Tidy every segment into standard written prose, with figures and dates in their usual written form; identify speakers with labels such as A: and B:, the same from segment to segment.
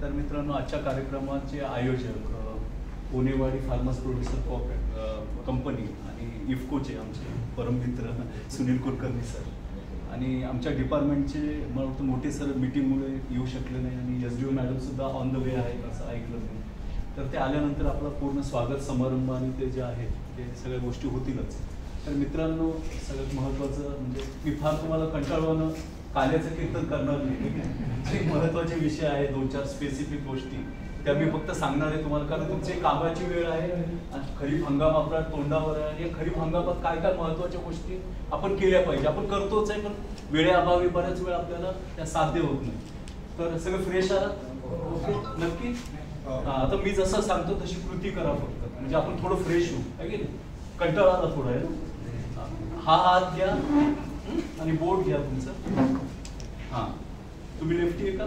A: तर मित्रांनो, आजच्या कार्यक्रमाचे आयोजक पुणेवाडी फार्मर्स प्रोड्युसर कंपनी आणि इफ्कोचे आमचे परममित्र सुनील कुलकर्णी सर आणि आमच्या डिपार्टमेंटचे मला वाटतं मोठे सर मीटिंगमुळे येऊ शकले नाही आणि SDO मॅडमसुद्धा ऑन द वे आहे असं ऐकलं मी. तर ते आल्यानंतर आपला पूर्ण स्वागत समारंभ आणि ते जे आहे ते सगळ्या गोष्टी होतीलच. तर मित्रांनो, सगळ्यात महत्त्वाचं म्हणजे मी फार तुम्हाला कंटाळवानं काल्याचं कीर्तन करणार नाही. जे महत्त्वाचे विषय आहे 2-4 स्पेसिफिक गोष्टी त्या मी फक्त सांगणार आहे तुम्हाला, कारण तुमची कामाची वेळ आहे आणि खरीप हंगाम आपला तोंडावर आहे आणि खरीप हंगामात काय काय महत्त्वाच्या गोष्टी आपण केल्या पाहिजे. आपण करतोच आहे, पण वेळेअभावी बऱ्याच वेळ आपल्याला त्या साध्य होत नाही. तर सगळं फ्रेश आहात? ओके, नक्की. आता मी जसं सांगतो तशी कृती करा फक्त, म्हणजे आपण थोडं फ्रेश होऊ आहे की नाही. कंटाळा आला थोडा आहे ना. हा हात घ्या आणि बोट घ्या तुमचं. हां, तुम्ही लेफ्टी आहे का?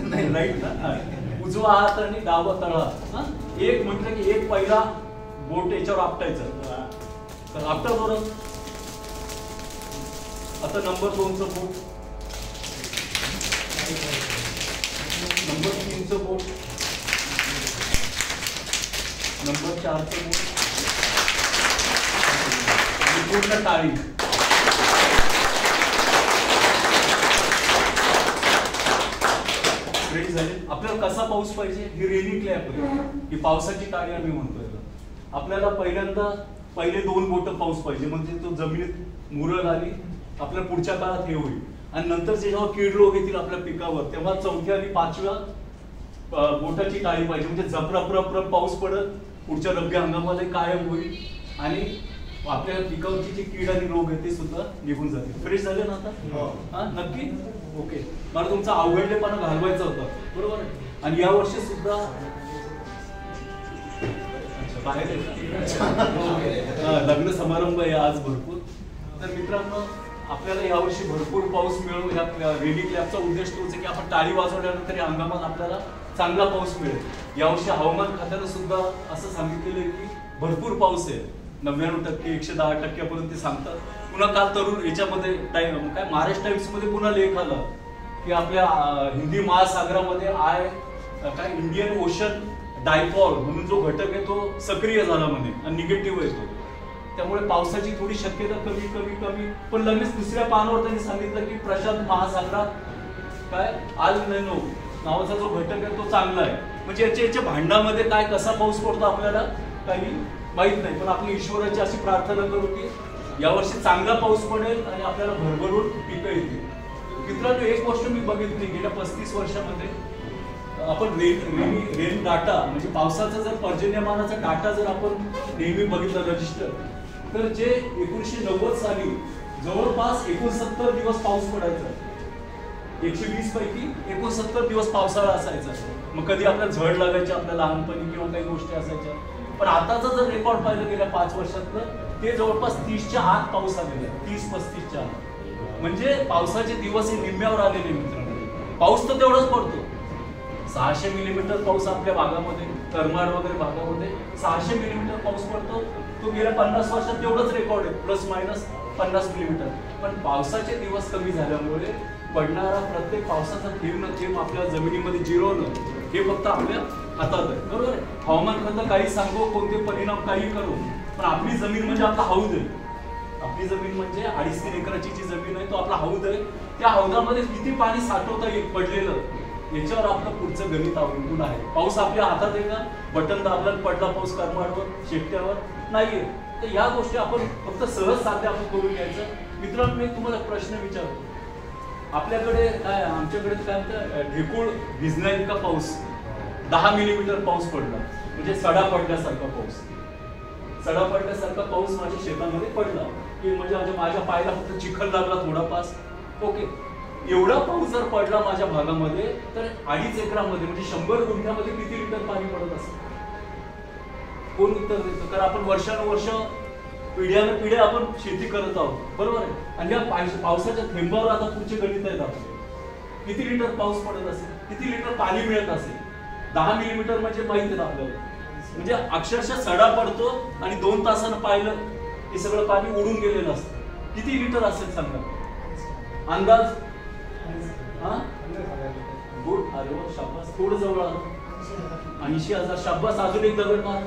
A: नाही, राईट ना. उजवा हात आणि डावा तळा. हां, एक म्हटलं की एक पहिला बोट याच्यावर आपटायचं. तर आपटा बरं. आता नंबर 2चं बोट, नंबर 3चं बोट, नंबर 4चं बोट आणि पूर्ण टाळी. आपल्याला कसा पाऊस पाहिजे ही रेनी क्लॅप आहे, ही पावसाची टाळी आम्ही म्हणतोय. आपल्याला पहिल्यांदा पहिले 2 बोट पाऊस पाहिजे, म्हणजे तो जमिनीत मुरळ आली आपल्याला पुढच्या काळात हे होईल. आणि नंतर जेव्हा कीड रोग येतील आपल्या पिकावर तेव्हा 4थ्या आणि 5व्या बोटाची टाळी पाहिजे, म्हणजे जपरप पाऊस पडत पुढच्या रब्बी हंगामाला कायम होईल आणि आपल्या पिकावरची जी कीड आणि रोग आहे ते सुद्धा निघून जातील. फ्रेश झाले ना आता? हा, नक्की. ओके, मला तुमचा अवघडलेपणा घालवायचा होता, बरोबर आहे. आणि या वर्षी सुद्धा बाहेर लग्न समारंभ आहे आज भरपूर. तर मित्रांनो, आपल्याला यावर्षी भरपूर पाऊस मिळू, ह्या रेनी क्लॅपचा उद्देश तोच आहे की आपण टाळी वाजवल्यानंतर या हंगामात आपल्याला चांगला पाऊस मिळेल. यावर्षी हवामान खात्यानं सुद्धा असं सांगितलेलं आहे की भरपूर पाऊस आहे, 99%, 110% ते सांगतात. पुन्हा काल तरुण याच्यामध्ये टाइम काय महाराष्ट्र टाइम्स मध्ये पुन्हा लेख आला की आपल्या हिंदी महासागरामध्ये काय इंडियन ओशन डायपॉल म्हणून जो घटक आहे तो सक्रिय झाला म्हणे आणि निगेटिव्ह आहे तो. त्यामुळे पावसाची थोडी शक्यता कमी, पण लगेच दुसऱ्या पानावर त्यांनी सांगितलं की प्रशांत महासागरात काय आल नैनो नावाचा जो घटक आहे तो चांगला आहे. म्हणजे याच्या भांडामध्ये काय कसा पाऊस पडतो आपल्याला काही माहित नाही, पण आपली ईश्वराची अशी प्रार्थना करू की यावर्षी चांगला पाऊस पडेल आणि आपल्याला भरभरून पिकं येतील. मित्रांनो, एक गोष्ट मी बघितली गेल्या 35 वर्षामध्ये, आपण रेन डाटा म्हणजे पावसाचा जर पर्जन्यमानाचा डाटा जर आपण नेहमी बघितला रजिस्टर, तर जे 1990 साली जवळपास 69 दिवस पाऊस पडायचा. 120 पैकी 69 दिवस पावसाळा असायचा. मग कधी आपल्याला झड लागायची आपल्या लहानपणी किंवा काही गोष्टी असायच्या. पण आताचं जर रेकॉर्ड पाहिलं गेल्या 5 वर्षातलं, ते जवळपास 30च्या आत पाऊस आलेला आहे. 30-35च्या आत, म्हणजे पावसाचे दिवस हे निम्म्यावर आलेले मित्रांनो. पाऊस तर तेवढाच पडतो, 600 मिलीमीटर पाऊस आपल्या भागामध्ये, करमाड वगैरे भागामध्ये 600 मिलीमीटर पाऊस पडतो. तो गेल्या 50 वर्षात तेवढंच रेकॉर्ड आहे, ±50 मिलीमीटर. पण पावसाचे दिवस कमी झाल्यामुळे पडणारा प्रत्येक पावसाचा थेंब न थेंब आपल्या जमिनीमध्ये जिरवणं हे फक्त आपल्या हातात आहे, बरोबर आहे. हवामान खातं काही सांगू, कोणते परिणाम काही करू, पण आपली जमीन म्हणजे आपला हौद आहे. आपली जमीन म्हणजे 2.5-3 एकराची जी जमीन आहे तो आपला हौद आहे. त्या हौदामध्ये किती पाणी साठवता येईल पडलेलं, याच्यावर आपलं पुढचं गणित अवलंबून आहे. पाऊस आपल्या हातात आहे का? बटन दाबलं पडला पाऊस करमाडवर, शेकट्यावर नाहीये. तर या गोष्टी आपण फक्त सहज साध्या आपण करून घ्यायचं. मित्रांनो, मी तुम्हाला प्रश्न विचारतो, आपल्याकडे काय, आमच्याकडे काय म्हणतात, ढेकूळ भिजण्या इतका पाऊस 10 मिलीमीटर पाऊस पडला, म्हणजे सडा पडल्यासारखा पाऊस. सडा पडल्यासारखा पाऊस माझ्या शेतामध्ये पडला की म्हणजे माझ्या पायाला फक्त चिखल लागला थोडापास. ओके, एवढा पाऊस जर पडला माझ्या भागामध्ये तर 2.5 एकरामध्ये म्हणजे 100 गुंठ्यामध्ये किती लिटर पाणी पडत असेल? कोण उत्तर देतं? कारण आपण वर्षानुवर्ष पिढ्या आपण शेती करत आहोत, बरोबर आहे. आणि या पावसाच्या थेंबावर आता पुढचे गणित आहेत आपले. किती लिटर पाऊस पडत असेल, किती लिटर पाणी मिळत असेल? 10 मिलीमीटर म्हणजे माहित आहे आपल्याला, म्हणजे अक्षरशः सडा पडतो आणि 2 तासानं पाहिलं हे सगळं पाणी उडून गेलेलं असतं. किती लिटर असेल सांगा अंदाज? हा, गुड. अरे वा शाबास, थोडं जवळ आलं. 80,000 शाबास, अजून एक दगड मार.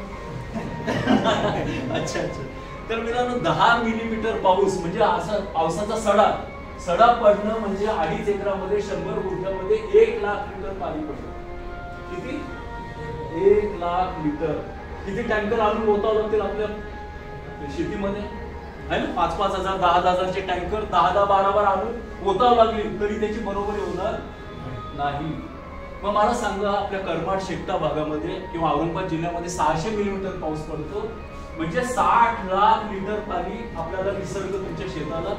A: अच्छा अच्छा. तर मित्रांनो 10 मिलीमीटर पाऊस म्हणजे असा पावसाचा सडा पडणं म्हणजे 2.5 एकरामध्ये 100 गुंठ्यामध्ये 1 लाख लिटर पाणी पडतं. किती? 1 लाख लिटर. किती टँकर आणून ओतावं लागतील आपल्या शेतीमध्ये? आहे ना, 5-5 हजार 10,000 चे टँकर 10-12 आणून ओतावं लागली तरी त्याची बरोबरी होणार नाही. मग मला सांगा, आपल्या करमाड शेकटा भागामध्ये किंवा औरंगाबाद जिल्ह्यामध्ये 600 मिलीमीटर पाऊस पडतो म्हणजे 60 लाख लिटर पाणी आपल्याला निसर्ग तुमच्या शेताला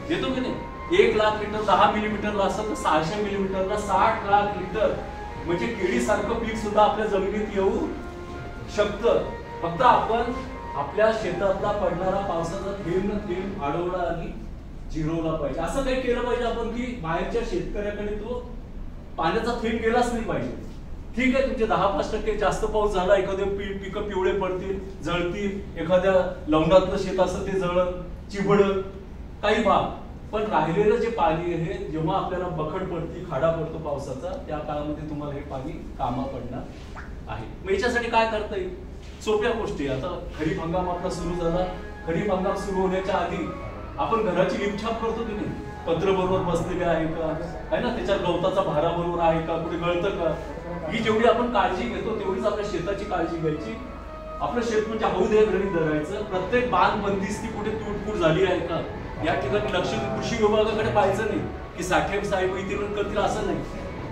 A: देतो की नाही? 1 लाख लिटर 10 मिलीमीटरला असतं तर 600 मिलीमीटरला 60 लाख लिटर म्हणजे केळीसारखं पीक सुद्धा आपल्या जमिनीत येऊ शकतं. फक्त आपण आपल्या शेतातला पडणारा पावसाचा थेंब अडवला आणि जिरवला पाहिजे. असं काही केलं पाहिजे आपण की बाहेरच्या शेतकऱ्याकडे तो पाण्याचा थेंब गेलाच नाही पाहिजे. ठीक आहे, तुमचे 10-5% जास्त पाऊस झाला, एखादे पिकं पिवळे पडतील, जळतील, एखाद्या लवंडातलं शेत असं ते जळत चिबडत काही भाग, पण राहिलेलं जे पाणी आहे जेव्हा आपल्याला बखड पडती, खाडा पडतो पावसाचा, त्या काळामध्ये तुम्हाला हे पाणी कामा पडणार आहे. मग याच्यासाठी काय करता येईल? सोप्या गोष्टी. आता खरीप हंगाम आपला सुरू झाला. खरीप हंगाम सुरू होण्याच्या आधी आपण घराची लिपछाप करतो की नाही? पत्र बरोबर बसलेले आहे का, आहे ना, त्याच्या गवताचा भारा बरोबर आहे का, कुठे गळतं का, ही जेवढी आपण काळजी घेतो तेवढीच आपल्या शेताची काळजी घ्यायची. आपलं शेत म्हणजे हौद हे घरी धरायचं. प्रत्येक बांध बंदिस्ती कुठे तुटफूट झाली आहे का या ठिकाणी लक्ष कृषी विभागाकडे पाहायचं नाही की साठे साहेब इथे करतील असं नाही.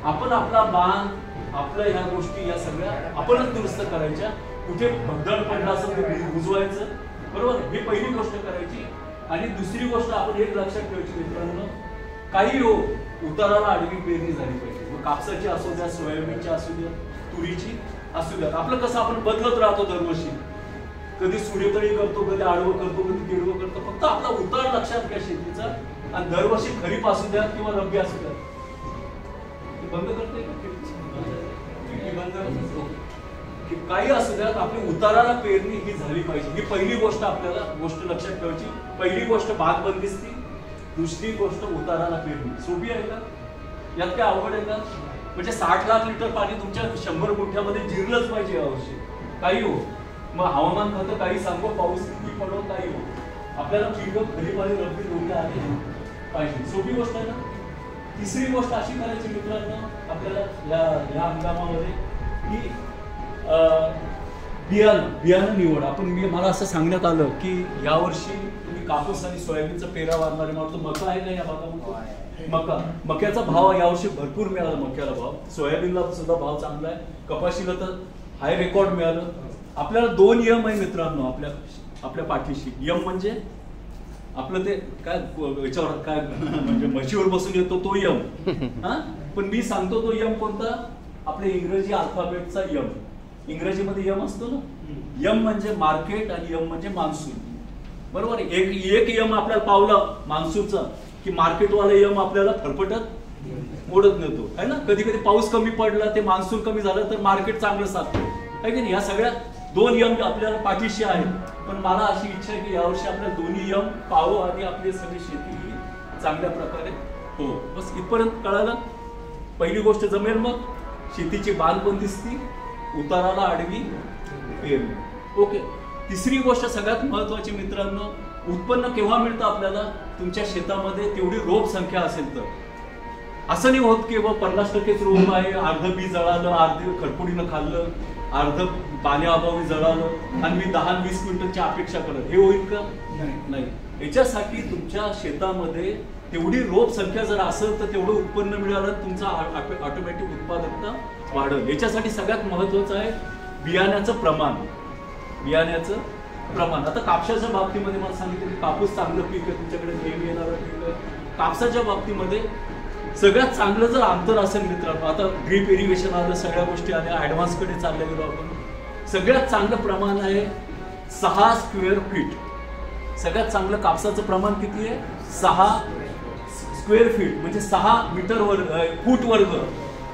A: आपण आपला बांध, आपल्या ह्या गोष्टी या सगळ्या आपणच दुरुस्त करायच्या. कुठे भगदड पडला असेल ते बुजवायचं, बरोबर, ही पहिली गोष्ट करायची. आणि दुसरी गोष्ट आपण एक लक्षात ठेवायची मित्रांनो, काही हो उताराला आडवी पेरणी झाली पाहिजे. मग कापसाची असू द्या, सोयाबीनची असू द्या, तुरीची असू द्या. आपलं कसं आपण बदलत राहतो दरवर्षी, कधी सूर्यतळी करतो, कधी आडवं करतो, कधी तिडवं करतो. फक्त आपला उतार लक्षात घ्या शेतीचा. आणि दरवर्षी खरीप असू द्या किंवा रब्बी असू द्या. बंद करते काही असू द्यात, आपली उताराला पेरणी ही झाली पाहिजे. ही पहिली गोष्ट आपल्याला गोष्ट लक्षात ठेवायची. पहिली गोष्ट बाग बंदिस्ती, दुसरी गोष्ट उताराला पेरणी. सोपी आहे का? यात काय अवघड आहे का? म्हणजे 60 लाख लिटर पाणी तुमच्या 100 गुंठ्यामध्ये जिरलंच पाहिजे यावर्षी. काही हो, मग हवामान खातं काही सांगो, पाऊस किती पडो, काही हो, आपल्याला पिकं खरीप आणि रब्बी दोन्ही आले पाहिजे. सोपी गोष्ट आहे ना. तिसरी गोष्ट अशी करायची मित्रांनो आपल्याला या हंगामामध्ये की बियाणं निवड. मला असं सांगण्यात आलं की यावर्षी तुम्ही कापूस आणि सोयाबीनचा पेरा वाढणारे मारतो. मका आहे का या भागामध्ये? मक्याचा भाव यावर्षी भरपूर मिळाला. मक्याला भाव, सोयाबीनला सुद्धा भाव चांगला आहे, कपाशीला तर हाय रेकॉर्ड मिळालं. आपल्याला 2 यम आहे मित्रांनो आपल्या पाठीशी. यम म्हणजे आपलं ते काय याच्यावर काय म्हणजे म्हशीवर बसून येतो तो यम. हा, पण मी सांगतो तो यम कोणता? आपल्या इंग्रजी अल्फाबेटचा यम. इंग्रजीमध्ये यम असतो ना. यम म्हणजे मार्केट आणि यम म्हणजे मान्सून, बरोबर. एक यम आपल्याला पावलं मान्सूनचा की मार्केटवाला यम आपल्याला फरफटत मोडत नेतो, है ना. कधी कधी पाऊस कमी पडला, ते मान्सून कमी झालं तर मार्केट चांगलं साधतं, आहे की नाही. या सगळ्या 2 यम आपल्याला पाठीशी आहेत. पण मला अशी इच्छा आहे की यावर्षी आपल्याला दोन्ही यम पाहो आणि आपली सगळी शेती ही चांगल्या प्रकारे हो. बस इथपर्यंत कळालं. पहिली गोष्ट जमेल. मग शेतीची बांध बंदिस्ती, उताराला आडवी पेरणी. ओके. तिसरी गोष्ट सगळ्यात महत्वाची मित्रांनो, उत्पन्न केव्हा मिळतं आपल्याला? तुमच्या शेतामध्ये तेवढी रोप संख्या असेल तर. असं नाही होत की 50%च रोप आहे, अर्ध बी जळालं, अर्ध खडपुडीनं खाल्लं, अर्ध पाण्याअभावी जळालं आणि मी 10-20 क्विंटलची अपेक्षा करत. हे होईल का? नाही. याच्यासाठी तुमच्या शेतामध्ये तेवढी रोप संख्या जर असेल तर तेवढं उत्पन्न मिळालं, तुमचा ऑटोमॅटिक उत्पादकता वाढेल. याच्यासाठी सगळ्यात महत्वाचं आहे बियाण्याचं प्रमाण. आता कापसाच्या बाबतीमध्ये मला सांगितलं की कापूस चांगलं पीक आहे, तुमच्याकडे नेहमी येणारं पीक आहे. कापसाच्या बाबतीमध्ये सगळ्यात चांगलं जर अंतर असेल मित्रांनो, आता ड्रीप इरिगेशन आलं, सगळ्या गोष्टी आल्या, ऍडव्हान्सकडे चालले गेलो आपण. सगळ्यात चांगलं प्रमाण आहे 6 स्क्वेअर फीट. सगळ्यात चांगलं कापसाचं प्रमाण किती आहे? 6 स्क्वेअर फीट म्हणजे 6 मीटर फूट वर्ग.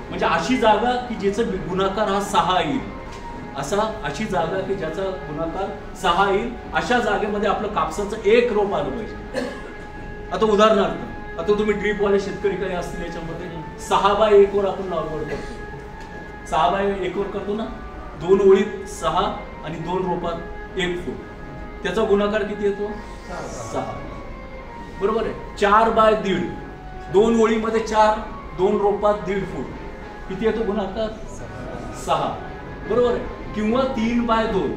A: म्हणजे अशी जागा की ज्याचा गुणाकार हा 6 येईल. अशी जागा की ज्याचा गुणाकार 6 येईल, अशा जागेमध्ये आपलं कापसाचं 1 रोप आलं पाहिजे. आता उदाहरणार्थ, आता तुम्ही ड्रीपवाले शेतकरी काही असतील याच्यामध्ये 6 बाय 1 वर आपण लागवड करतो. 6 बाय 1 वर करतो ना, 2 ओळीत 6 आणि 2 रोपात 1 फूट. त्याचा गुणाकार किती येतो? 6. बरोबर आहे. 4 बाय 1.5, 2 ओळीमध्ये 4, 2 रोपात 1.5 फूट. किती येतो गुणाकार? 6. बरोबर आहे. किंवा 3 बाय 2,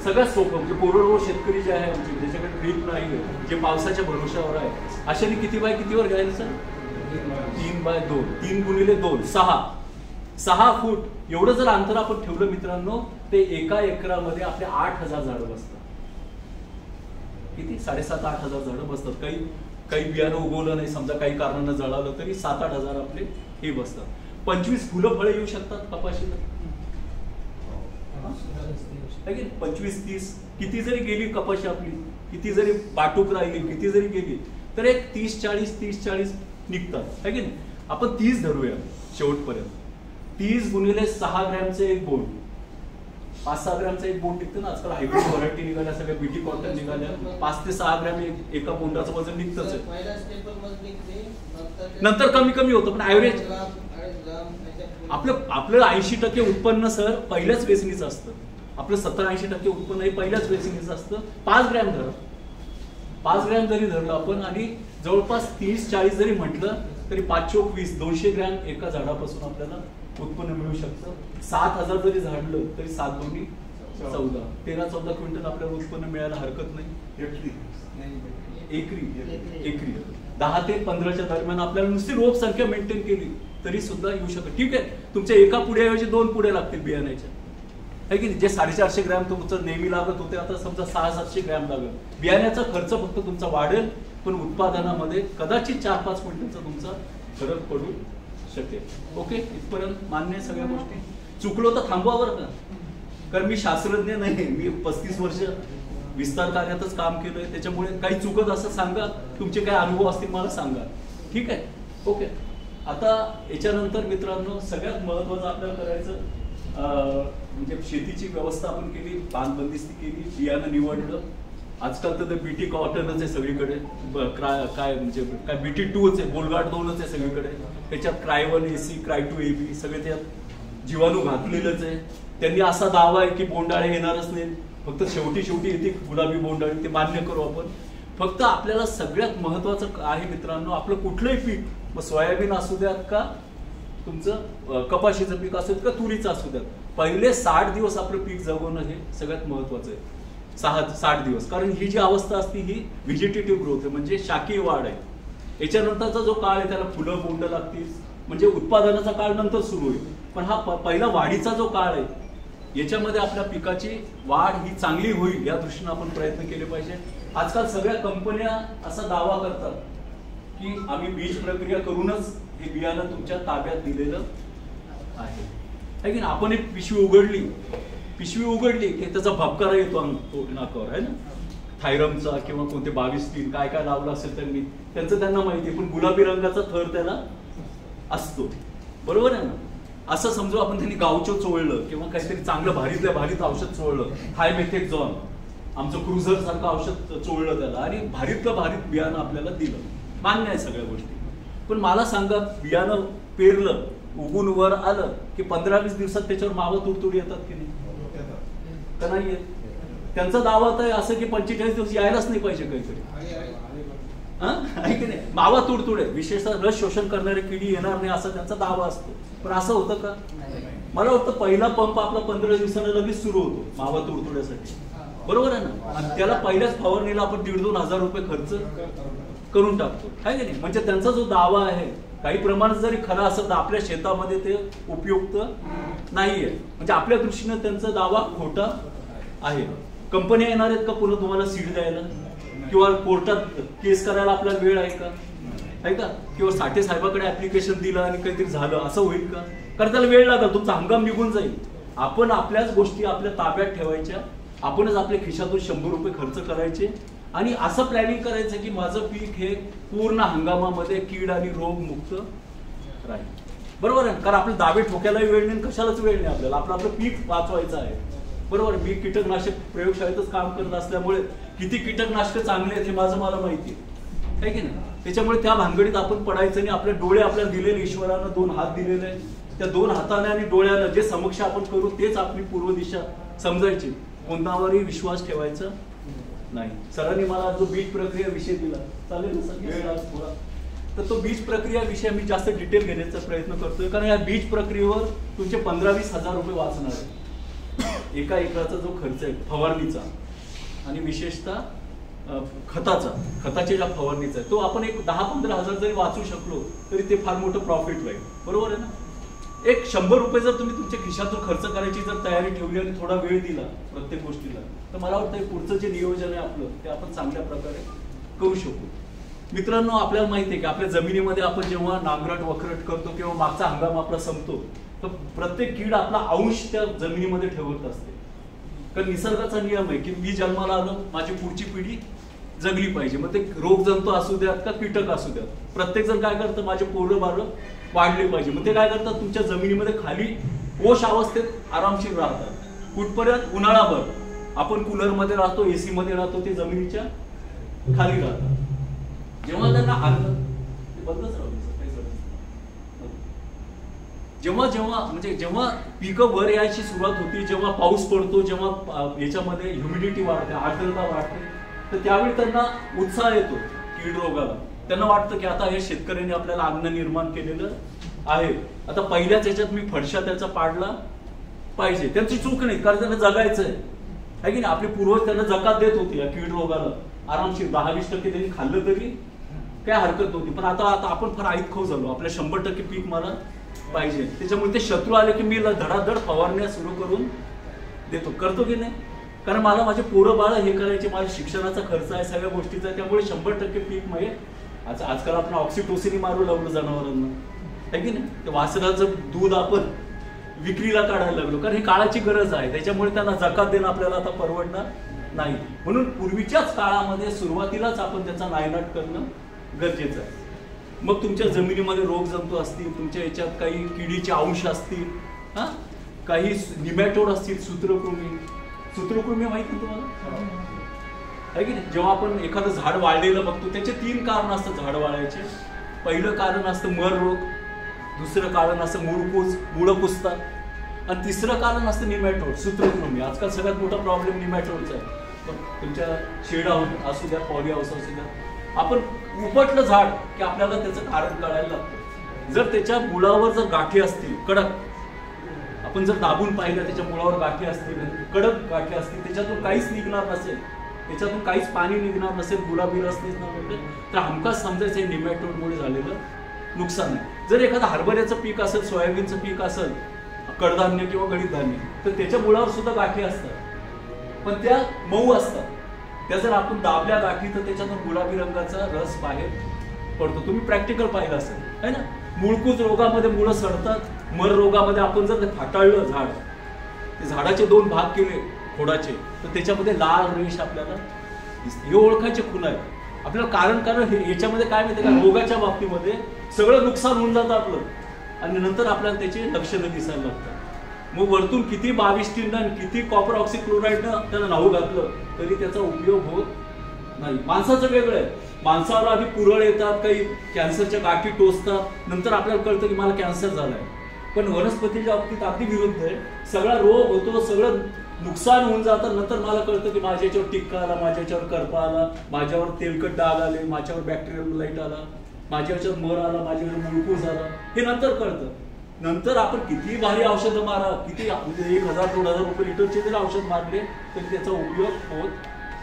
A: सगळ्यात सोपं म्हणजे कोरडवाहू शेतकरी जे आहे आमचे, ज्याच्याकडे ड्रीप नाही, जे पावसाच्या भरोशावर आहे, अशाने किती बाय कितीवर घ्यायचं? 3 बाय 2, 3 गुणिले 2, 6 फूट. एवढं जर अंतर आपण ठेवलं मित्रांनो, ते एका एकरामध्ये आपले 8,000 झाडं बसतात. किती? 7,500-8,000 झाडं बसतात. काही बियाणं उगवलं नाही, समजा काही कारणानं जळालं तरी 7,000-8,000 आपले हे बसतात. 25 फुलं फळं येऊ शकतात कपाशीला. 25-30 किती जरी गेली कपाशी आपली, किती जरी बाटूक राहिली, किती जरी गेली, तर एक 30-40 निघतात, है की नाही? आपण 30 धरूया शेवटपर्यंत. 30 गुणिले 6 ग्रॅमचे एक बोंड, 5-6 ग्रॅमचं एक बोंड निघतं ना. आजकाल हायब्रिड व्हरायटी निघाल्या, सगळ्या बीटी कॉटन निघाल्या. 5 ते 6 ग्रॅम एका बोंडाचं वजन निघतच आहे. नंतर कमी कमी होतं, पण ऍव्हरेज आपलं 80% उत्पन्न सर पहिल्याच वेचणीचं असतं. आपलं 70-80% उत्पन्न हे पहिल्याच वेचणीचं असतं. 5 ग्रॅम धरा, 5 ग्रॅम जरी धरलं आपण, आणि जवळपास 30-40 जरी म्हटलं तरी 5-20, 200 ग्रॅम एका झाडापासून आपल्याला उत्पन्न मिळू शकतं. 7,000 जरी झाडलं तरी 7-2 14, 13-14 क्विंटल आपल्याला उत्पन्न मिळायला हरकत नाही. एकरी 10 ते 15च्या दरम्यान आपल्याला नुसती रोप संख्या मेंटेन केली तरी सुद्धा येऊ शकत. ठीक आहे, तुमच्या एका पुढ्याऐवजी 2 पुढे लागतील बियाण्याच्या, है की नाही? जे 450 ग्रॅम तुमचं नेहमी लागत होते, आता समजा 600-700 ग्रॅम लागेल. बियाण्याचा खर्च फक्त तुमचा वाढेल, पण उत्पादनामध्ये कदाचित 4-5 क्विंटलचा तुमचा फरक पडू शकेल. ओके, इथपर्यंत मान्य आहे सगळ्या गोष्टी? चुकलो तर थांबवा बरं का, कारण मी शास्त्रज्ञ नाही. मी 35 वर्ष विस्तार कार्यातच काम केलंय, त्याच्यामुळे काही चुकत असं सांगा, तुमचे काही अनुभव असतील मला सांगा. ठीक आहे, ओके. आता याच्यानंतर मित्रांनो सगळ्यात महत्वाचं आपल्याला करायचं म्हणजे शेतीची व्यवस्था आपण केली, बांधबंदिस्ती केली, बियाणं निवडलं. आजकाल तर बीटी कॉटनच आहे सगळीकडे, काय म्हणजे काय BT 2च आहे, बोलगाट 2च आहे सगळीकडे. त्याच्यात Cry1 AC, Cry2 AB सगळे त्यात जीवाणू घातलेलंच आहे. त्यांनी असा दावा आहे की बोंडाळे येणारच नाही, फक्त शेवटी येते गुलाबी बोंडाळी, ते मान्य करू आपण. फक्त आपल्याला सगळ्यात महत्वाचं आहे मित्रांनो, आपलं कुठलंही पीक, मग सोयाबीन असू द्यात का तुमचं कपाशीचं पीक असू द्यात का तुरीचं असू द्यात, पहिले 60 दिवस आपलं पीक जगवणं हे सगळ्यात महत्वाचं आहे. 60 दिवस, कारण ही जी अवस्था असते ही व्हेजिटेटिव्ह ग्रोथ आहे, म्हणजे शाकीय वाढ आहे. याच्यानंतरचा जो काळ आहे त्याला फुलं बोंड लागतील, म्हणजे उत्पादनाचा काळ नंतर सुरू होईल. पण हा पहिला वाढीचा जो काळ आहे, याच्यामध्ये आपल्या पिकाची वाढ ही चांगली होईल या दृष्टीने आपण प्रयत्न केले पाहिजे. आजकाल सगळ्या कंपन्या असा दावा करतात की आम्ही बीज प्रक्रिया करूनच हे बियाणं तुमच्या ताब्यात दिलेलं आहे. आपण एक पिशवी उघडली की त्याचा भपकारा येतो नाकावर, आहे ना, थायरमचा किंवा कोणते 22-3 काय काय लावलं असेल त्यांनी, त्यांना माहिती आहे, पण गुलाबी रंगाचा थर त्याला असतो. बरोबर आहे ना? असं समजू आपण त्यांनी गावचो चोळलं किंवा काहीतरी चांगलं भारीतल्या भारीत औषध चोळलं, थायमेथेक्झॉन आमचं क्रुझर सारखं औषध चोळलं त्याला, आणि भारीतलं भारीत बियाणं आपल्याला दिलं. मान्य आहे सगळ्या गोष्टी, पण मला सांगा, बियाणं पेरलं, उगून वर आलं की 15-20 दिवसात त्याच्यावर मावं तुडतुडी येतात की नाही? का नाही येत? त्यांचा दावा तर असं की 45 दिवस यायलाच नाही पाहिजे काहीतरी, आहे की नाही? मावा तुडतुडे, विशेषतः रस शोषण करणारी किडी येणार नाही असा त्यांचा दावा असतो. पण असं होतं का? मला वाटतं पहिला पंप आपला 15 दिवसांना लगेच सुरू होतो मावा तुडतुड्यासाठी. बरोबर आहे ना? आणि त्याला पहिल्याच फवारणीला आपण 1,500-2 हजार रुपये खर्च करून टाकतो, आहे की नाही? म्हणजे त्यांचा जो दावा आहे काही प्रमाणात जरी खरा असेल तर आपल्या शेतामध्ये ते उपयुक्त नाहीये, म्हणजे आपल्या दृष्टीने त्यांचा दावा खोटा आहे. कंपन्या येणार आहेत का पुन्हा तुम्हाला सीड द्यायला, किंवा कोर्टात केस करायला आपल्याला वेळ आहे का? किंवा साठे साहेबाकडे ऍप्लिकेशन दिलं आणि काहीतरी झालं असं होईल का? कारण त्याला वेळ लागेल, तुमचा हंगाम निघून जाईल. आपण आपल्याच गोष्टी आपल्या ताब्यात ठेवायच्या, आपणच आपल्या खिशातून 100 रुपये खर्च करायचे, आणि असं प्लॅनिंग करायचं की माझं पीक हे पूर्ण हंगामामध्ये कीड आणि रोग मुक्त राहील. बरोबर आहे? कारण आपल्या दाबे ठोक्यालाही वेळ नाही, कशालाच वेळ नाही आपल्याला, आपलं पीक वाचवायचं आहे. बरोबर, मी कीटकनाशक प्रयोगशाळेतच काम करत असल्यामुळे किती कीटकनाशक चांगले आहेत हे मला माहिती आहे की नाही? त्याच्यामुळे त्या भानगडीत आपण पडायचं नाही. आपले डोळे आपल्याला दिलेले ईश्वरानं 2 हात दिलेले आहे, त्या 2 हाताने आणि डोळ्यानं जे समक्ष आपण करू तेच आपली पूर्व दिशा समजायची. कोणावरही विश्वास ठेवायचा नाही. सरांनी मला जो बीज प्रक्रिया विषय दिला, चालेल ना थोडा, तर तो बीज प्रक्रिया विषय मी जास्त डिटेल घेण्याचा प्रयत्न करतोय, कारण या बीज प्रक्रियेवर तुमचे 15-20 हजार रुपये वाचणार आहे. एका एकराचा जो खर्च आहे फवारणीचा आणि विशेषतः खताच्या ज्या फवारणीचा आहे, तो आपण एक 10-15 हजार जरी वाचू शकलो तरी ते फार मोठं प्रॉफिट होईल. बरोबर आहे ना. एक 100 रुपये जर तुम्ही तुमच्या खिशातून खर्च करायची जर तयारी ठेवली आणि थोडा वेळ दिला प्रत्येक गोष्टीला, तर मला वाटतं पुढचं जे नियोजन आहे आपलं ते आपण चांगल्या प्रकारे करू शकू. मित्रांनो, आपल्याला माहिती आहे की आपल्या जमिनीमध्ये आपण जेव्हा नांगरट वखरट करतो किंवा मागचा हंगाम आपला संपतो, तर प्रत्येक कीड आपला अंश त्या जमिनीमध्ये ठेवत असते. कारण निसर्गाचा नियम आहे की मी जन्माला आलो, माझी पुढची पिढी जगली पाहिजे. मग ते रोगजंतू असू द्यात का कीटक असू द्यात, प्रत्येक जण काय करतं, माझे पोरं बारं वाढले पाहिजे. मग ते काय करतात, तुमच्या जमिनीमध्ये खाली पोष अवस्थेत आरामशीर राहतात. कुठपर्यंत, उन्हाळाभर आपण कूलरमध्ये राहतो, एसी मध्ये राहतो, ते जमिनीच्या खाली राहतात. जेव्हा त्यांना बंदच राहू जेव्हा पिकं वर यायची सुरुवात होती, जेव्हा पाऊस पडतो, जेव्हा याच्यामध्ये ह्युमिडिटी वाढते, आर्द्रता वाढते, तर त्यावेळी त्यांना उत्साह येतो कीड रोगाला. त्यांना वाटतं की आता हे शेतकऱ्यांनी आपल्याला अन्न निर्माण केलेलं आहे, आता पहिल्याच याच्यात मी फडशा त्याचा पाडला पाहिजे. त्यांची चूक नाही, कारण त्यांना जगायचं आहे की नाही. आपले पूर्वज त्यांना जकात देत होते या कीड रोगाला आरामशीर. 10-20% त्यांनी खाल्लं तरी काय हरकत नव्हती. पण आता आपण फार ऐतखाऊ झालो, आपल्या 100% पीक मला पाहिजे. त्याच्यामुळे ते शत्रू आले की मी धडाधड फवारण्या सुरू करून देतो, करतो की नाही. कारण मला माझे पोरं बाळ हे करायचे, माझ्या शिक्षणाचा खर्च आहे, सगळ्या गोष्टीचा आहे. त्यामुळे 100% पीक म्हणजे आजकाल आपण ऑक्सिटोसिन मारू लागलो जनावरांना, आहे की नाही. ते वासराचं दूध आपण विक्रीला काढायला लागलो, कारण ही काळाची गरज आहे. त्याच्यामुळे त्यांना जकात देणं आपल्याला आता परवडणार नाही. म्हणून पूर्वीच्याच काळामध्ये सुरुवातीलाच आपण त्याचा नायनाट करणं गरजेचं आहे. मग तुमच्या जमिनीमध्ये रोगजंतू असतील, तुमच्या याच्यात काही किडीचे अंश असतील, काही निमॅटोड असतील, सूत्रकृमी माहिती तुम्हाला आहे की नाही. जेव्हा आपण एखादं झाड वाळलेलं बघतो, त्याचे 3 कारण असतात झाड वाळायचे. पहिलं कारण असतं मर रोग, दुसरं कारण असतं मुळं कुजतात, आणि तिसरं कारण असतं निमॅटोड, सूत्रकृमी. आजकाल सगळ्यात मोठा प्रॉब्लेम निमॅटोडचा आहे. तुमच्या शेड असू द्या, पॉली हाऊस असू द्या, आपण उपटलं झाड की आपल्याला त्याचं कारण कळायला लागतं. जर त्याच्या मुळावर जर गाठी असतील कडक, आपण जर दाबून पाहिलं त्याच्या मुळावर गाठी असतील, कडक गाठी असतील, त्याच्यातून काहीच निघणार नसेल, त्याच्यातून काहीच पाणी निघणार नसेल, गुलाबी रस नसेल, तर हमखास समजायचं हे निमॅटोडमुळे झालेलं नुकसान आहे. जर एखादं हरभऱ्याचं पीक असेल, सोयाबीनचं पीक असेल, कडधान्य किंवा गडीत धान्य, तर त्याच्या मुळावर सुद्धा गाठी असतात, पण त्या मऊ असतात. त्या जर आपण दाबल्या गाठी तर त्याच्यातून गुलाबी रंगाचा रस बाहेर पडतो. तुम्ही प्रॅक्टिकल पाहिलं असेल है ना. मुळकूज रोगामध्ये मुळं सडतात, मर रोगामध्ये आपण जर ते फाटाळलं झाड, ते झाडाचे 2 भाग केले खोडाचे, तर त्याच्यामध्ये लाल रेष आपल्याला दिसते. हे ओळखायचे खूण आहे आपल्याला. कारण याच्यामध्ये काय माहिती का, रोगाच्या बाबतीमध्ये सगळं नुकसान होऊन जातं आपलं, आणि नंतर आपल्याला त्याची लक्षणं दिसायला लागतात. मग वरतून किती 22 टिन किती कॉपर ऑक्सिक्लोराईडनं त्याला नाहू घातलं तरी त्याचा उपयोग होत नाही. माणसाचं वेगळं आहे. माणसाला आधी पुरळ येतात, काही कॅन्सरच्या गाठी टोचतात, नंतर आपल्याला कळतं की मला कॅन्सर झालाय. पण वनस्पतीच्या बाबतीत अगदी विरुद्ध आहे. सगळा रोग होतो, सगळं नुकसान होऊन जातं, नंतर मला कळतं की माझ्या याच्यावर टिक्का आला, माझ्या याच्यावर करपा आला, माझ्यावर तेलकट डाग आले, माझ्यावर बॅक्टेरियल लाईट आला, माझ्या याच्यावर मर आला, माझ्यावर मुळकूज आला, हे नंतर कळतं. नंतर आपण किती भारी औषधं मारा, किती 1000-2000 रुपये लिटरचे जरी औषध मारले तरी त्याचा उपयोग होत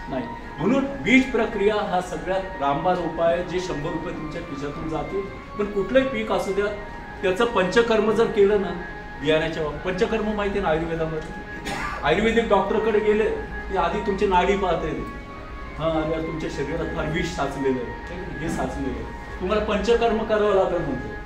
A: नाही. म्हणून बीज प्रक्रिया हा सगळ्यात रामबाण उपाय आहे, जे 100 रुपये तुमच्या खिशातून जातील. पण कुठलंही पीक असू द्या, त्याचं पंचकर्म जर केलं ना, बियाण्याच्या पंचकर्म माहिती आहे ना आयुर्वेदामध्ये. आयुर्वेदिक डॉक्टरकडे गेले की आधी तुमची नाडी पाहते, अरे तुमच्या शरीरात फार विष साचलेलं आहे, हे साचलेलं आहे, तुम्हाला पंचकर्म करावं लागेल म्हणते.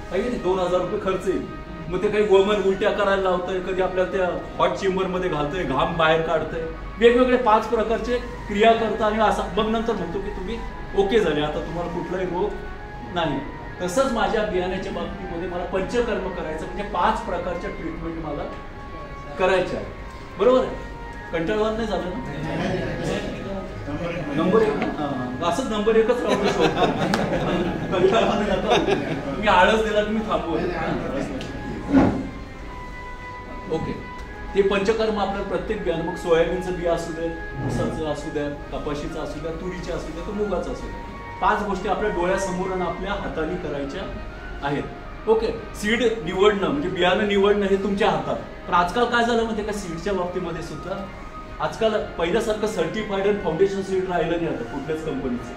A: काही नाही, 2000 रुपये खर्च येईल. मग ते काही वमन उलट्या करायला लावतंय, कधी आपल्याला त्या हॉट चेंबरमध्ये घालतंय, घाम बाहेर काढतंय, वेगवेगळे 5 प्रकारचे क्रिया करता, आणि असं मग नंतर म्हणतो की तुम्ही ओके झाले, आता तुम्हाला कुठलाही रोग नाही. तसंच माझ्या बियाण्याच्या बाबतीमध्ये मला पंचकर्म करायचं, म्हणजे 5 प्रकारच्या ट्रीटमेंट मला करायच्या आहे. बरोबर आहे. कंटाळवाण नाही झालं ना. नंबर 1 असंच नंबर 1च राहू शकतो. मी आळस दिला की मी थांबवू. ओके, ते पंचकर्म आपल्याला प्रत्येक बियाणं, मग सोयाबीनचं बिया असू दे, ऊसाचं असू द्या, कपाशीचं असू द्या, तुरीचं असू द्या, तर मुगाचं असू द्या, 5 गोष्टी आपल्या डोळ्यासमोर आणि आपल्या हाताने करायच्या आहेत. ओके, सीड निवडणं म्हणजे बियाणं निवडणं हे तुमच्या हातात. पण आजकाल काय झालं म्हणजे का सीडच्या बाबतीमध्ये सुद्धा आजकाल पहिल्यासारखं सर्टिफाईड आणि फाउंडेशन सीड राहिलं नाही आता कुठल्याच कंपनीचं.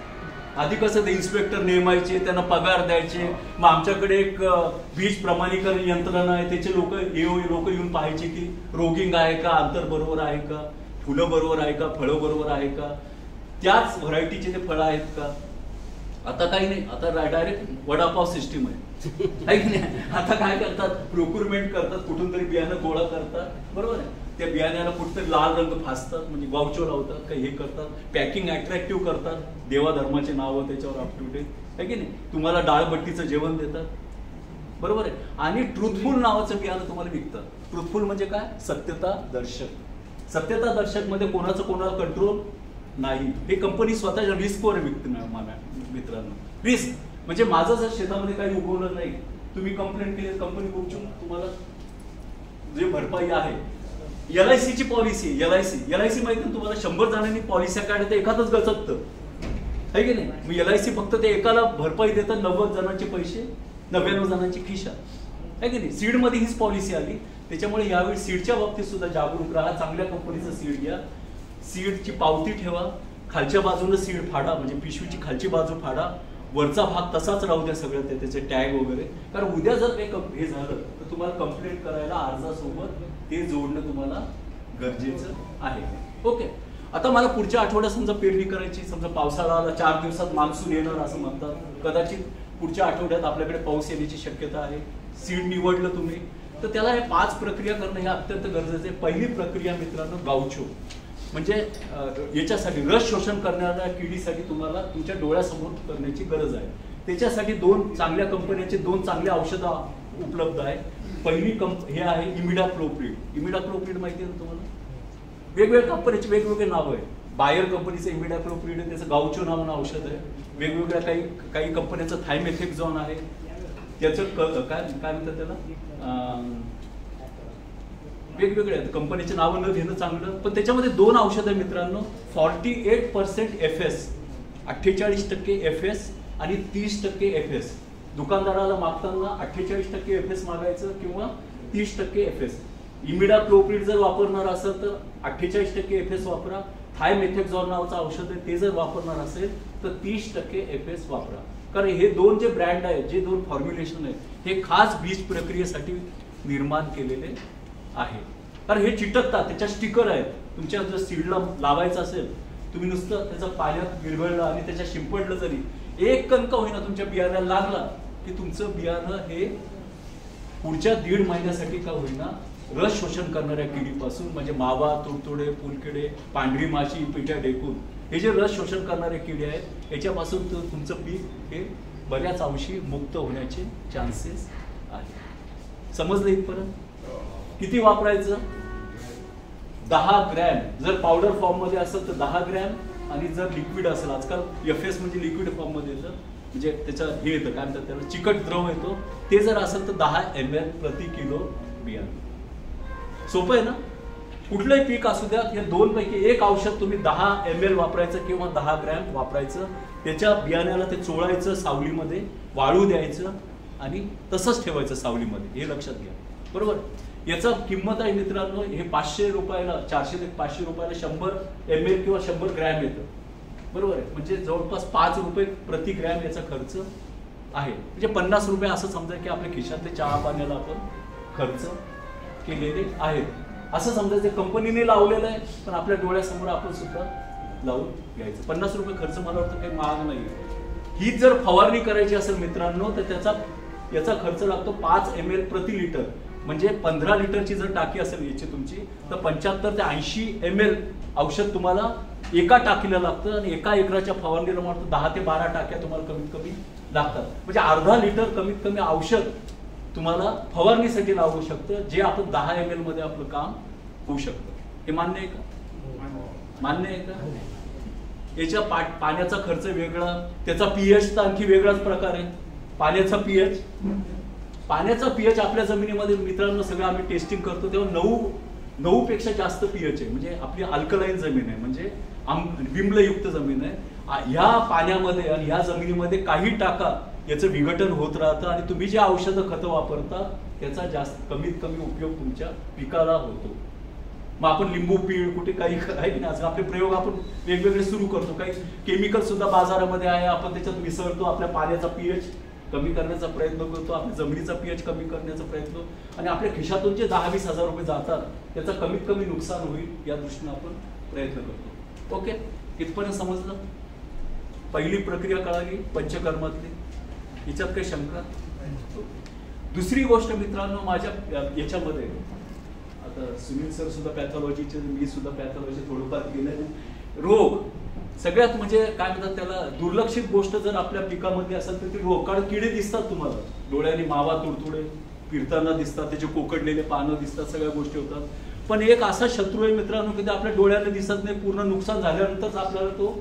A: आधी कसं ते इन्स्पेक्टर नेमायचे, त्यांना पगार द्यायचे, मग आमच्याकडे एक बीज प्रमाणीकरण यंत्रणा आहे, त्याचे लोक येऊन पाहायचे की रोगिंग आहे का, अंतर बरोबर आहे का, फुलं बरोबर आहे का, फळं बरोबर आहे का, त्याच व्हरायटीचे ते फळं आहेत का. आता काही नाही, आता डायरेक्ट वडापाव सिस्टीम आहे की नाही. आता काय करतात, प्रोक्युरमेंट करतात, कुठून तरी बियाणं गोळा करतात, बरोबर आहे. त्या बियाण्याला कुठेतरी लाल रंग फासतात, म्हणजे गावचो लावतात, काही हे करतात, पॅकिंग अट्रॅक्टिव्ह करतात, देवाधर्माचे नावं त्याच्यावर अप टू डेट आहे की नाही. तुम्हाला डाळबट्टीचं जेवण देतात, बरोबर आहे. आणि ट्रुथफुल नावाचं बियाणं तुम्हाला विकतात. ट्रुथफुल म्हणजे काय, सत्यता दर्शक. सत्यता दर्शक मध्ये कोणाचं कोणाला कंट्रोल नाही. हे कंपनी स्वतःच्या रिस्कवर विकते मित्रांनो. रिस्क म्हणजे माझं जर शेतामध्ये काही उगवलं नाही, तुम्ही कंप्लेंट केली, कंपनी गुपचूप तुम्हाला जे भरपाई आहे. LIC ची पॉलिसी, LIC माहिती ना तुम्हाला, 100 जणांनी पॉलिसी काढल्या तर एखादच गचकतं आहे की नाही. मग LIC फक्त ते एकाला भरपाई देतात, 90 जणांचे पैसे 99 जणांची खिशा आहे की नाही. सीडमध्ये हीच पॉलिसी आली. त्याच्यामुळे यावेळी सीडच्या बाबतीत सुद्धा जागरूक राहा. चांगल्या कंपनीचं सीड घ्या, सीडची पावती ठेवा, खालच्या बाजूनं सीड फाडा, म्हणजे पिशवीची खालची बाजू फाडा, वरचा भाग तसाच राहू द्या सगळं, त्याचे टॅग वगैरे. कारण उद्या जर काही हे झालं तर तुम्हाला कंप्लेंट करायला अर्जासोबत ते जोडणं तुम्हाला गरजेचं आहे. ओके, आता मला पुढच्या आठवड्यात समजा पेरणी करायची, समजा पावसाळा आला, 4 दिवसात मान्सून येणार असं म्हणतात, कदाचित पुढच्या आठवड्यात आपल्याकडे पाऊस येण्याची शक्यता आहे. सीड निवडलं तुम्ही तर त्याला हे 5 प्रक्रिया करणं हे अत्यंत गरजेचं आहे. पहिली प्रक्रिया मित्रांनो गावचो, म्हणजे याच्यासाठी रस शोषण करणाऱ्या किडीसाठी तुम्हाला तुमच्या डोळ्यासमोर करण्याची गरज आहे. त्याच्यासाठी 2 चांगल्या कंपन्यांचे 2 चांगले औषधं उपलब्ध आहे. पहिली हे आहे इमिडाक्लोप्रिड. इमिडाक्लोप्रिड माहिती आहे ना तुम्हाला, वेगवेगळ्या कंपनीचे वेगवेगळे नाव आहे. बायर कंपनीचं इमिडाक्लोप्रिड आहे, त्याचं गावचो नावानं औषध आहे. वेगवेगळ्या काही कंपन्यांचं थायमेथेक्झॉन आहे, त्याचं काय म्हणतात त्याला, वेगवेगळे आहेत. कंपनीचे नावं न घेणं चांगलं, पण त्याच्यामध्ये 2 औषध आहे मित्रांनो. 48% FS, 48% FS आणि 30% FS. दुकानदाराला मागताना 48% FS मागायचं किंवा 30% FS. इमिडाक्लोप्रिड जर वापरणार असेल तर 48% FS वापरा. थायमेथेक्झॉन नावाचं औषध आहे ते जर वापरणार असेल तर 30% FS वापरा. कारण हे 2 जे ब्रँड आहेत, जे 2 फॉर्म्युलेशन आहेत, हे खास बीज प्रक्रियेसाठी निर्माण केलेले आहे. कारण हे चिटकतात, त्याच्या स्टिकर आहेत. तुमच्या जर सीडला लावायचं असेल, तुम्ही नुसतं त्याचं पाण्यात विरघळलं आणि त्याच्या शिंपडलं जरी, 1 कणक होईना तुमच्या बियाण्याला लागला की तुमचं बियाणं हे पुढच्या 1.5 महिन्यासाठी का होईना रस शोषण करणाऱ्या किडीपासून, म्हणजे मावा, तुडतुडे, फुलकिडे, पांढरी माशी, पिठ्या ढेकून, हे जे रस शोषण करणारे किडे आहेत याच्यापासून तुमचं पीक हे बऱ्याच अंशी मुक्त होण्याचे चान्सेस आहेत. समजलं इथपर्यंत? किती वापरायचं? 10 ग्रॅम. जर पावडर फॉर्म मध्ये असेल तर 10 ग्रॅम, आणि जर लिक्विड असेल, आजकाल FS म्हणजे लिक्विड फॉर्म मध्ये येतं, म्हणजे त्याचं हे येतं काय म्हणतात त्याला, चिकट द्रव येतो, ते जर असेल तर 10 ml प्रति किलो बियाणं. सोपं आहे ना. कुठलंही पीक असू द्या, या 2 पैकी एक औषध तुम्ही 10 ml वापरायचं किंवा 10 ग्रॅम वापरायचं. त्याच्या बियाण्याला ते चोळायचं, सावलीमध्ये वाळू द्यायचं आणि तसंच ठेवायचं सावलीमध्ये, हे लक्षात घ्या, बरोबर. याचा किंमत आहे मित्रांनो, हे 500 रुपयाला, 400 ते 500 रुपयाला 100 ml किंवा 100 ग्रॅम येतं, बरोबर आहे. म्हणजे जवळपास 5 रुपये प्रति ग्रॅम याचा खर्च आहे. म्हणजे 50 रुपये असं समजा की आपल्या खिशातले चहा पाण्याला आपण खर्च केलेले आहेत असं समजायचं. कंपनीने लावलेलं आहे, पण आपल्या डोळ्यासमोर आपण सुद्धा लावून घ्यायचं. 50 रुपये खर्च मला वाटतं काही महाग नाही. ही जर फवारणी करायची असेल मित्रांनो तर याचा खर्च लागतो 5 ml प्रति लिटर. म्हणजे 15 लिटरची जर टाकी असेल याची तुमची, तर 75 ते 80 ml औषध तुम्हाला एका टाकीला लागतं, आणि एका एकराच्या फवारणीला म्हणतो 10 ते 12 टाक्या तुम्हाला कमीत कमी लागतात. म्हणजे अर्धा लिटर कमीत कमी औषध तुम्हाला फवारणीसाठी लागू शकतं, जे आपण 10 ml मध्ये आपलं काम होऊ शकतं. हे मान्य आहे का? मान्य आहे का? याच्या पाण्याचा खर्च वेगळा, त्याचा पीएच तर आणखी वेगळाच प्रकार आहे. पाण्याचा पीएच आपल्या जमिनीमध्ये मित्रांनो सगळं आम्ही टेस्टिंग करतो तेव्हा 9 पेक्षा जास्त पीएच आहे. म्हणजे आपली अल्कलाईन जमीन आहे, म्हणजे बिंबलयुक्त जमीन आहे. ह्या पाण्यामध्ये आणि ह्या जमिनीमध्ये काही टाका याचं विघटन होत राहतं आणि तुम्ही जे औषधं खतं वापरता त्याचा कमीत कमी उपयोग तुमच्या पिकाला होतो. मग आपण लिंबू पीळ कुठे काही आहे की नाही, आपले प्रयोग आपण वेगवेगळे सुरू करतो. काही केमिकल सुद्धा बाजारामध्ये आहे, आपण त्याच्यात मिसळतो, आपल्या पाण्याचा पीएच कमी करण्याचा प्रयत्न करतो, आपल्या जमिनीचा पीएच कमी करण्याचा प्रयत्न, आणि आपल्या खिशातून जे 10-20 हजार रुपये जातात त्याचं कमीत कमी नुकसान होईल या दृष्टीने आपण प्रयत्न करतो. ओके, इथपर्यंत समजलं? पहिली प्रक्रिया कळाली पंचकर्मातली, याच्यात काही शंका? दुसरी गोष्ट मित्रांनो, माझ्या याच्यामध्ये आता सुनील सर सुद्धा पॅथॉलॉजीचे, मी सुद्धा पॅथॉलॉजी थोडंफार केलं. रोग सगळ्यात म्हणजे काय म्हणतात त्याला, दुर्लक्षित गोष्ट जर आपल्या पिकामध्ये असेल तर ती रोग. कारण किडे दिसतात तुम्हाला डोळ्याने, मावा तुडतुडे फिरताना दिसतात, त्याचे कोकडलेले पानं दिसतात, सगळ्या गोष्टी होतात. पण एक असा शत्रू आहे मित्रांनो की ते आपल्या डोळ्याला दिसत नाही, पूर्ण नुकसान झाल्यानंतरच आपल्याला तो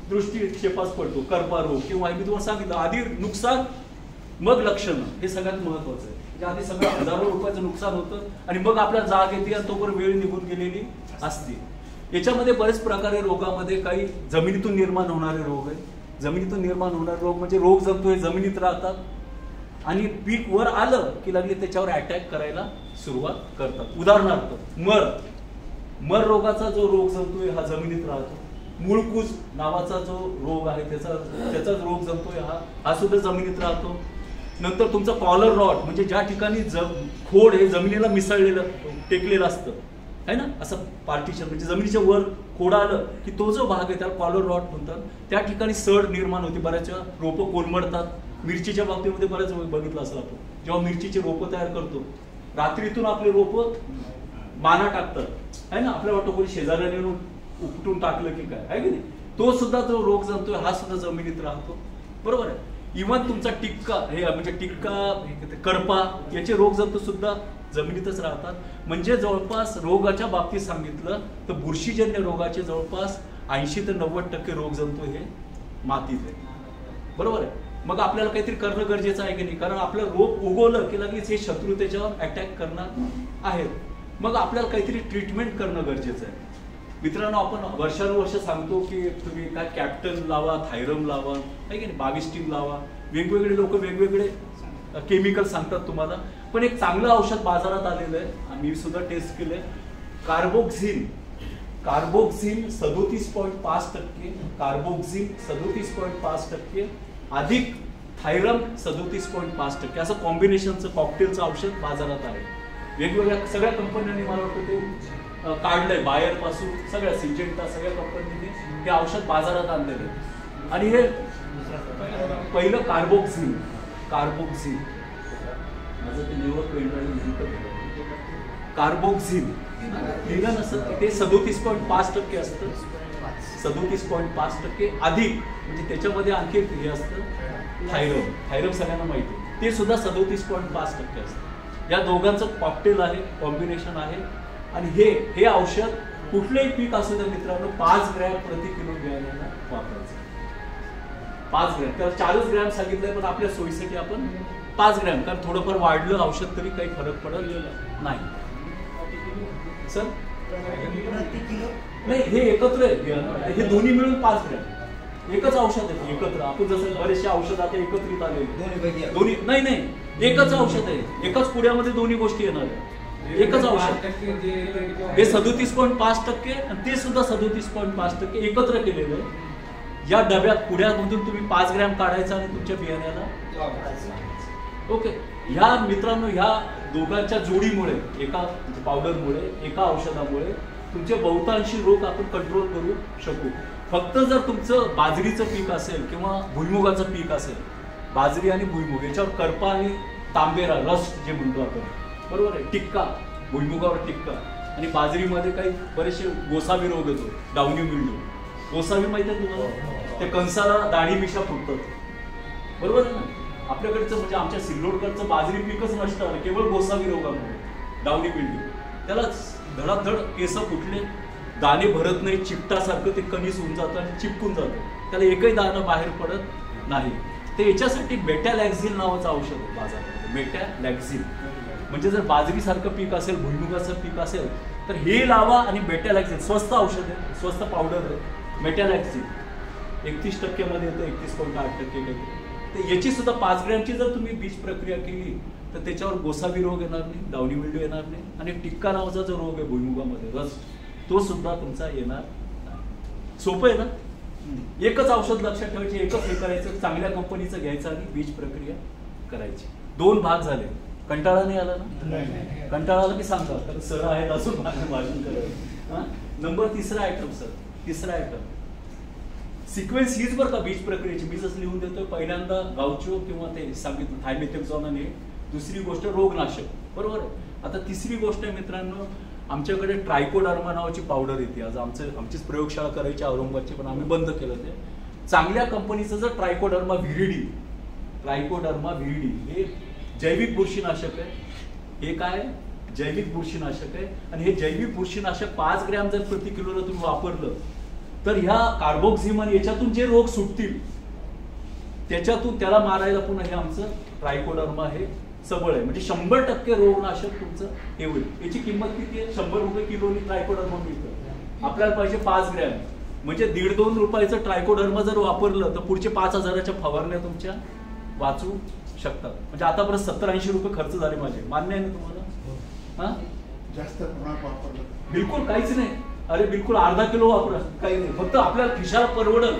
A: दृष्टीक्षेपास पडतो. करपा रोग किंवा मी तुम्हाला सांगितलं आधी नुकसान मग लक्षणं, हे सगळ्यात महत्वाचं आहे. म्हणजे आधी सगळं हजारो रुपयाचं नुकसान होतं आणि मग आपल्याला जाग येते आणि तोपर्यंत वेळ निघून गेलेली असते. याच्यामध्ये बरेच प्रकारे रोगामध्ये काही जमिनीतून निर्माण होणारे रोग आहे. जमिनीतून निर्माण होणारे रोग म्हणजे रोग जंतू हे जमिनीत राहतात आणि पीक वर आलं की लागले त्याच्यावर अटॅक करायला सुरुवात करतात. उदाहरणार्थ मर रोगाचा जो रोग जंतू आहे हा जमिनीत राहतो. मूळकूज नावाचा जो रोग आहे त्याचा रोग जंतू आहे हा सुद्धा जमिनीत राहतो. नंतर तुमचा कॉलर रॉट म्हणजे ज्या ठिकाणी खोड हे जमिनीला मिसळलेलं टेकलेलं असतं आहे ना, असं पार्टिशन म्हणजे जमिनीच्या वर खोड आलं की तो जो भाग आहे त्याला कॉलर रॉट म्हणतात. त्या ठिकाणी सड निर्माण होते, बऱ्याच रोपं कोलमडतात. मिरचीच्या बाबतीमध्ये बऱ्याच बघितलं असेल आपण, जेव्हा मिरचीची रोपं तयार करतो रात्रीतून आपले रोपं माना टाकतात आहे ना, आपल्याला वाटतं कोणी शेजाऱ्याने उपटून टाकलं की काय आहे की नाही. तो सुद्धा जो रोग जंतू हा सुद्धा जमिनीत राहतो, बरोबर आहे. इव्हन तुमचा टिक्का हे म्हणजे करपा याचे रोग जंतू सुद्धा जमिनीतच राहतात. म्हणजे जवळपास रोगाच्या बाबतीत सांगितलं तर बुरशीजन्य रोगाचे जवळपास 80 ते 90% रोग जंतू हे मातीत आहे, बरोबर आहे. मग आपल्याला काहीतरी करणं गरजेचं आहे की नाही, कारण आपलं रोग उगवलं की लगेच हे शत्रू त्याच्यावर अटॅक करणार आहेत. मग आपल्याला काहीतरी ट्रीटमेंट करणं गरजेचं आहे. मित्रांनो, आपण वर्षानुवर्ष सांगतो की तुम्ही काय कॅप्टन लावा, थायरम लावा आहे की नाही, बाविस्टिन लावा, वेगवेगळे लोक वेगवेगळे केमिकल सांगतात तुम्हाला. पण एक चांगलं औषध बाजारात आलेलं आहे, आम्ही सुद्धा टेस्ट केलंय, कार्बोक्झिन 37.5%, कार्बोक्झिन 37.5% अधिक थायरम 37.5%, असं कॉम्बिनेशनचं कॉकटेलचं औषध बाजारात आहे. वेगवेगळ्या सगळ्या कंपन्यांनी मला वाटतं ते काढलंय, बायर पासून सगळ्या सिंजेंटा सगळ्या कंपन्यांनी हे औषध बाजारात आणलेलं आहे. आणि हे पहिलं कार्बोक्झिन माझं ते निवड कार्बोक्झिन लिहिलं नसतं ते 37.5% असतं, 37.5% अधिक म्हणजे त्याच्यामध्ये आणखी हे असतं थायरम सगळ्यांना माहिती आहे, ते सुद्धा 37.5% असतं. या दोघांचं कॉकटेल आहे, कॉम्बिनेशन आहे. आणि हे औषध कुठलंही पीक असू द्या मित्रांनो 5 ग्रॅम प्रति किलो बियाण्याला वापरायचं. 5 ग्रॅम, त्याला 40 ग्रॅम सांगितलंय पण आपल्या सोयीसाठी आपण 5 ग्रॅम, कारण थोडंफार वाढलं औषध तरी काही फरक पडत नाही. सर नाही, हे एकत्र आहे, हे दोन्ही मिळून 5 ग्रॅम एकच औषध आहे. एकत्र आपण जसं बरेचसे औषध आता एकत्रित आलेले दोन्ही नाही, एकच औषध आहे, एकाच पुड्यामध्ये दोन्ही गोष्टी येणार आहे. एकच औषध हे 37.5% आणि ते सुद्धा 37.5% एकत्र केलेलं आहे. या डब्यात पुड्यामधून तुम्ही 5 ग्रॅम काढायचा आणि तुमच्या बियाण्याला ओके. ह्या मित्रांनो, ह्या दोघांच्या जोडीमुळे, एका पावडरमुळे, एका औषधामुळे तुमचे बहुतांशी रोग आपण कंट्रोल करू शकू. फक्त जर तुमचं बाजरीचं पीक असेल किंवा भुईमुगाचं पीक असेल, बाजरी आणि भुईमुग याच्यावर करपा आणि तांबेरा रस्ट जे म्हणतो आपण, बरोबर आहे, टिक्का, भुईमुगावर टिक्का, आणि बाजरीमध्ये काही बरेचसे गोसावी रोग येतो, डाउनी मिल्ड्यू. गोसावी माहिती आहे तुम्हाला, ते कणसाला दाढी मिशा फुटतात, बरोबर आहे ना. आपल्याकडचं म्हणजे आमच्या सिल्लोडकडचं बाजरी पीकच नष्ट झालं केवळ गोसावी रोगामुळे, डाउनी मिल्ड्यू. त्याला धडाधड केस फुटले, दाणे भरत नाही, चिकटासारखं ते कणीस होऊन जातं आणि चिपकून जातं, त्याला एकही दाणं बाहेर पडत नाही. ते याच्यासाठी मेटॅलॅक्झिल नावाचं औषध आहे बाजारामध्ये. मेटॅलॅक्झिल म्हणजे जर बाजरीसारखं पीक असेल, भुईमुगाचं पीक असेल तर हे लावा. आणि मेटॅलॅक्झिल स्वस्त औषध आहे, स्वस्त पावडर आहे मेटॅलॅक्झिल. 31% मध्ये येतं, 31.8% तर याची सुद्धा 5 ग्रॅमची जर तुम्ही बीज प्रक्रिया केली तर त्याच्यावर गोसावी रोग येणार नाही, डावणी मिल्ड्यू येणार नाही, आणि टिक्का नावाचा जो रोग आहे भुईमुगामध्ये रस्ट, तो सुद्धा तुमचा येणार नाही. सोपं आहे ना. एकच औषध लक्षात ठेवायचे, एकच हे करायचं, चांगल्या कंपनीचं घ्यायचं आणि बीज प्रक्रिया करायची. 2 भाग झाले. कंटाळा नाही आला ना? कंटाळा आला की सांगा, कारण सर आहेत अजून भाषण करायला. नंबर 3रा आयटम सर, 3रा आयटम सिक्वेन्स हीच बरं का बीज प्रक्रियेची. मी जसं लिहून देतोय, पहिल्यांदा गावचो किंवा ते सांगितलं थायमेथेक्झॉन, दुसरी गोष्ट रोगनाशक, बरोबर आहे. आता तिसरी गोष्ट आहे मित्रांनो, आमच्याकडे ट्रायकोडर्मा नावाची पावडर येते. आज आमचीच प्रयोगशाळा करायची औरंगाबादची, पण आम्ही बंद केलं ते. चांगल्या कंपनीचं जर ट्रायकोडर्मा व्हिरिडी हे जैविक बुरशीनाशक आहे. हे काय जैविक बुरशीनाशक आहे. आणि हे जैविक बुरशीनाशक 5 ग्रॅम जर प्रति किलोला तुम्ही वापरलं तर ह्या कार्बोक्झिमन याच्यातून जे रोग सुटतील त्याच्यातून त्याला मारायला पुन्हा हे आमचं ट्रायकोडर्मा हे सबळ आहे. म्हणजे 100% रोगनाशक तुमचं हे होईल. याची किंमत किती आहे? 100 रुपये किलोनी ट्रायकोडर्मा मिळतं. आपल्याला पाहिजे 5 ग्रॅम, म्हणजे 1.5-2 रुपयाचं ट्रायकोडर्मा जर वापरलं तर पुढचे 5,000च्या फवारण्या तुमच्या वाचू शकतात. म्हणजे आतापर्यंत 70-80 रुपये खर्च झाले माझे. मान्य आहे ना तुम्हाला?
B: जास्त प्रमाणात वापरलं
A: बिलकुल काहीच नाही. अरे बिलकुल अर्धा किलो वापरा, काही नाही. फक्त आपल्याला खिशाला परवडल.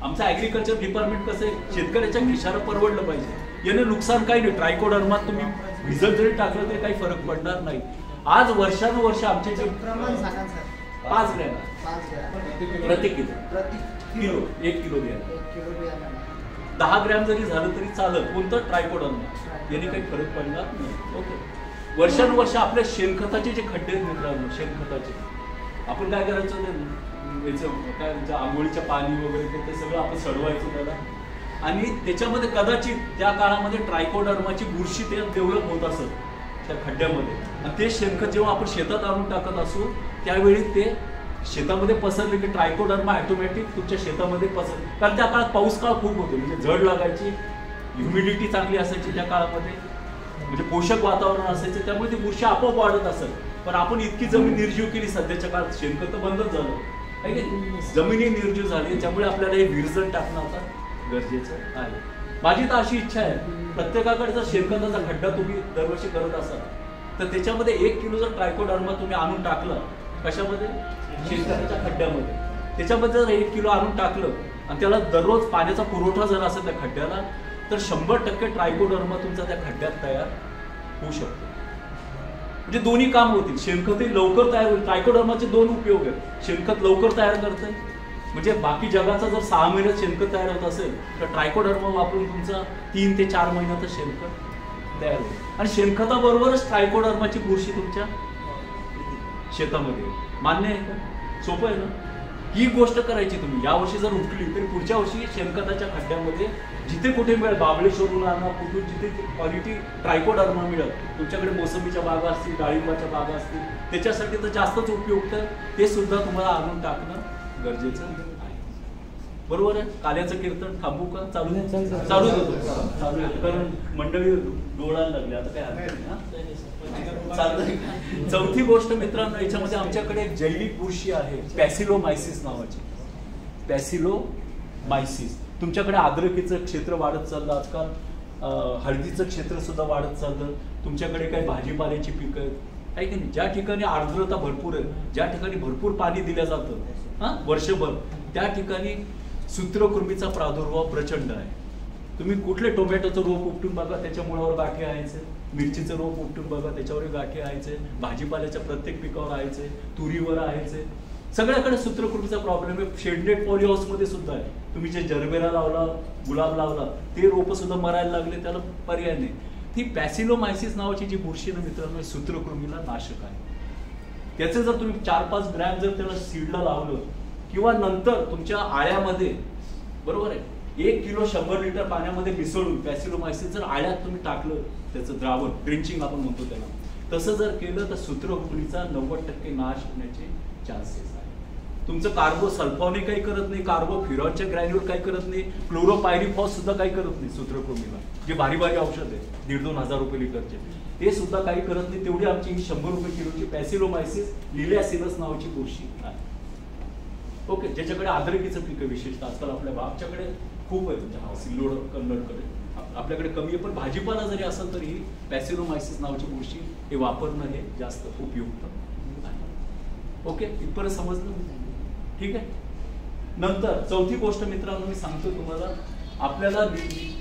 A: आमचं ऍग्रिकल्चर डिपार्टमेंट कसं आहे, शेतकऱ्याच्या खिशाला परवडलं पाहिजे. याने नुकसान काही नाही. ट्रायकोडर्मा तुम्ही भिजत जरी टाकलं तरी काही फरक पडणार नाही. आज वर्षानुवर्ष आमचे जे 5 ग्रॅम प्रति किलो 1 किलो घ्या. 10 ग्रॅम जरी झालं तरी चालत. कोणतं? ट्रायकोडर्मा. याने काही फरक पडणार नाही. ओके. वर्षानुवर्ष आपल्या शेणखताचे जे खड्डे आहेत मित्रांनो, शेणखताचे आपण काय करायचं, काय आंघोळीच्या पाणी वगैरे ते सगळं आपण सडवायचं त्याला, आणि त्याच्यामध्ये कदाचित त्या काळामध्ये ट्रायकोडर्माची बुरशी ते डेव्हलप होत असत त्या खड्ड्यामध्ये. आणि ते शेणखत जेव्हा आपण शेतात आणून टाकत असू त्यावेळी ते शेतामध्ये पसरले की ट्रायकोडर्मा ऑटोमॅटिक तुमच्या शेतामध्ये पसरले. कारण त्या काळात पाऊस काळ खूप होतो, म्हणजे झड लागायची, ह्युमिडिटी चांगली असायची त्या काळामध्ये, म्हणजे पोषक वातावरण असायचं, त्यामुळे ती बुरशी आपोआप वाढत असत. पण आपण इतकी जमीन निर्जीव केली सध्याच्या काळात, शेणखत बंदच झालं आहे की जमिनी निर्जीव झाली, त्यामुळे आपल्याला हे विरजण टाकणं आता गरजेचं आहे. माझी तर अशी इच्छा आहे, प्रत्येकाकडे जर शेणखताचा खड्डा तुम्ही दरवर्षी करत असाल तर त्याच्यामध्ये 1 किलो जर ट्रायकोडर्मा तुम्ही आणून टाकलं, कशामध्ये? शेणखताच्या खड्ड्यामध्ये. त्याच्यामध्ये जर 1 किलो आणून टाकलं आणि त्याला दररोज पाण्याचा पुरवठा जर असेल त्या खड्ड्याला, तर 100% ट्रायकोडर्मा तुमचा त्या खड्ड्यात तयार होऊ शकतो. म्हणजे दोन्ही काम होतील. शेणखतही लवकर तयार होईल. ट्रायकोडर्माचे 2 उपयोग आहेत. शेणखत लवकर तयार करते, म्हणजे बाकी जगाचा जर 6 महिन्यात शेणखत तयार होत असेल तर ट्रायकोडर्मा वापरून तुमचा 3 ते 4 महिन्यातच शेणखत तयार होईल. आणि शेणखताबरोबरच ट्रायकोडर्माची बुरशी तुमच्या शेतामध्ये. मान्य आहे का? सोपं आहे ना? ही गोष्ट करायची तुम्ही. यावर्षी जर उठली तरी पुढच्या वर्षी शेणखताच्या खड्ड्यामध्ये जिथे कुठे मिळेल, बाबळेश्वरून आणा, कुठून जिथे क्वालिटी ट्रायकोडर्मा मिळेल, तुमच्याकडे मोसंबीच्या बागा असतील, डाळिंबाच्या बागा असतील, त्याच्यासाठी तर जास्तच उपयुक्त, ते सुद्धा तुम्हाला आणून टाकणं गरजेचं आहे. बरोबर आहे. काल्याचं कीर्तन थांबू का? चालू देतो. कारण मंडळी डोळायला लागली, आता काय हरकत नाही. चालतंय. चौथी गोष्ट मित्रांनो, याच्यामध्ये आमच्याकडे एक जैविक बुरशी आहे, पॅसिलोमायसिस नावाची. पॅसिलोमायसिस. तुमच्याकडे अद्रकीचं क्षेत्र वाढत चाललं आजकाल, हळदीचं क्षेत्र सुद्धा वाढत चाललं. तुमच्याकडे काही भाजीपाल्याची पिकं आहेत, आहे की नाही? ज्या ठिकाणी आर्द्रता भरपूर आहे, ज्या ठिकाणी भरपूर पाणी दिलं जातं वर्षभर, त्या ठिकाणी सूत्रकृमीचा प्रादुर्भाव प्रचंड आहे. तुम्ही कुठले टोमॅटोचं रोप उपटून बघा, त्याच्या मुळावर गाठी यायचे. मिरचीचं रोप उपटून बघा, त्याच्यावर गाठी यायचे. भाजीपाल्याच्या प्रत्येक पिकावर यायचे, तुरीवर यायचे. सगळ्याकडे सूत्रकृमीचा प्रॉब्लेम आहे. शेडनेट पॉलीहाऊसमध्ये सुद्धा आहे. तुम्ही जे जरबेरा लावला, गुलाब लावला, ते रोप सुद्धा मरायला लागले, त्याला पर्याय नाही. ती पॅसिलोमायसिस नावाची जी बुरशी ना मित्रांनो, सूत्रकृमीला नाशक आहे. त्याचे जर तुम्ही 4-5 ग्रॅम जर त्याला सीडला लावलं किंवा नंतर तुमच्या आळ्यामध्ये, बरोबर आहे, 1 किलो 100 लिटर पाण्यामध्ये मिसळून पॅसिलोमायसिस जर आळ्यात तुम्ही टाकलं, त्याचं द्रावण, ड्रिंचिंग आपण म्हणतो त्याला, तसं जर केलं तर सूत्रकृमीचा 90% नाश होण्याचे चान्सेस आहे. तुमचं कार्बो सल्फॉने काही करत नाही, कार्बो फिरॉनचे ग्रॅन्युल काही करत नाही, क्लोरोपायरिफॉस सुद्धा काही करत नाही सूत्रकृमीला, जे भारी भारी औषध आहे 1,500-2,000 रुपये लिटरचे, ते सुद्धा काही करत नाही. तेवढी आमची 100 रुपये किलोची पॅसिलोमायसिस लिलियासिलस नावाची बुरशी आहे. ओके, ज्याच्याकडे अद्रकीचं पीक आहे विशेषतः आजकाल आमच्याकडे खूप आहे, म्हणजे सिल्लोड कन्नडकडे आपल्याकडे कमी आहे, पण भाजीपाला जरी असेल तरी पॅसिलोमायसिस नावाची बुरशी हे वापरणं हे जास्त उपयुक्त आहे. ओके, इथपर्यंत समजलं? ठीक आहे. नंतर चौथी गोष्ट मित्रांनो मी सांगतो तुम्हाला,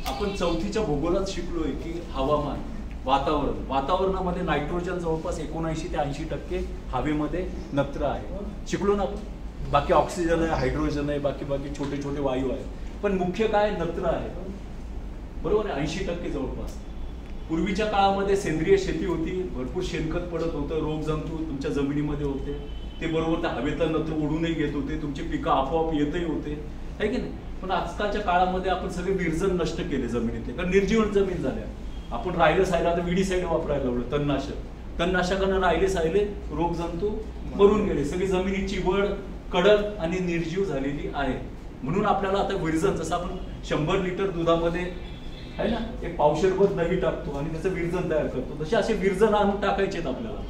A: आपण चौथीच्या भूगोलात शिकलोय की हवामान, वातावरणामध्ये नायट्रोजन जवळपास 79 ते 80% हवेमध्ये नत्र आहे. शिकलो ना आपण. बाकी ऑक्सिजन आहे, हायड्रोजन आहे, बाकी छोटे छोटे वायू आहे, पण मुख्य काय नत्र आहे. बरोबर आहे, 80% जवळपास. पूर्वीच्या काळामध्ये सेंद्रिय शेती होती, भरपूर शेणखत पडत होतं, रोगजंतू तुमच्या जमिनीमध्ये होते, ते बरोबर त्या हवेतलं नत्र ओढूनही घेत होते, तुमची पिकं आपोआप येतही होते, आहे की नाही. पण आजकालच्या काळामध्ये आपण सगळे विरजन नष्ट केले जमिनीतले, कारण निर्जीवन जमीन झाल्या. आपण राहिले सायला तर विडीसाईड वापरायला लावलं, तणनाशकांना राहिले सायले रोगजंतू मरून गेले, सगळी जमिनी चिबड कडक आणि निर्जीव झालेली आहे. म्हणून आपल्याला आता विरजन, जसं आपण 100 लिटर दुधामध्ये आहे ना एक पावशेरभर दही टाकतो आणि त्याचं विरजन तयार करतो, तसे असे विरजन आणून टाकायचे आपल्याला.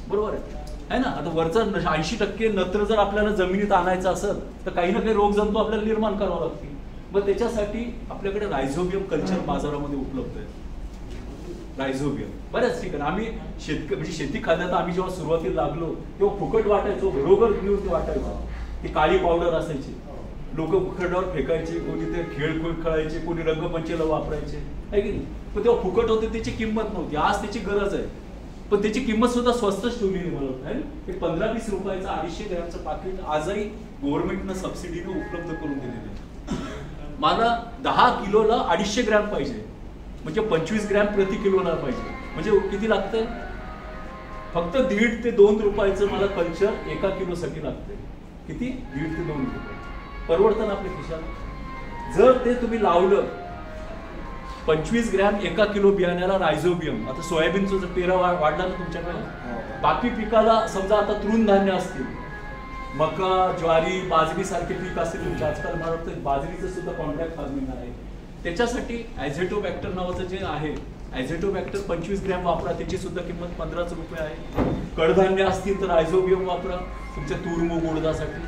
A: बरोबर आहे ना. आता वरचं 80% नत्र जर आपल्याला जमिनीत आणायचं असेल तर काही ना काही रोगजंतू आपल्याला निर्माण करावं लागतील. मग त्याच्यासाठी आपल्याकडे रायझोबियम कल्चर बाजारामध्ये उपलब्ध आहे. रायझोबियम बऱ्याच ठिकाणी आम्ही म्हणजे शेती खात्यात आम्ही जेव्हा सुरुवातीला लागलो तेव्हा फुकट वाटायचो, घरोघर घेऊन ते वाटायचो. ती काळी पावडर असायची, लोक मुखड्यावर फेकायचे, कोणी ते खेळ खेळायचे, कोणी रंगपंचमीला वापरायचे, आहे की नाही. पण तेव्हा फुकट होते, त्याची किंमत नव्हती. आज त्याची गरज आहे, पण त्याची किंमत सुद्धा स्वस्तच ठेवलेली मला वाटतं. 15-20 रुपयाचं 250 ग्रॅमचं पाकिट आजही गव्हर्नमेंटनं सबसिडीनं उपलब्ध करून दिलेलं आहे. मला 10 किलोला 250 ग्रॅम पाहिजे, म्हणजे 25 ग्रॅम प्रति किलोला पाहिजे. म्हणजे किती लागतंय? फक्त 1.5 ते 2 रुपयाचं मला कल्चर 1 किलोसाठी लागतंय. किती? 1.5 ते 2 रुपये. परवडतं ना आपल्या खिशाला? जर ते तुम्ही लावलं 25 ग्रॅम 1 किलो बियाण्याला रायझोबियम, आता सोयाबीनचा जर पेरा वाढला ना तुमच्याकडे, बाकी पिकाला समजा आता तृणधान्य असतील, मका, ज्वारी, बाजरी सारखे पीक असतील तुमच्या, आजकाल मला वाटतं बाजरीचं सुद्धा कॉन्ट्रॅक्ट फार्मिंग आहे, त्याच्यासाठी ॲझेटोबॅक्टर नावाचं जे आहे, ॲझेटोबॅक्टर 25 ग्रॅम वापरा, त्याची सुद्धा किंमत 15 रुपये आहे. कडधान्य असतील तर रायझोबियम वापरा तुमच्या तूर मूग उडदासाठी.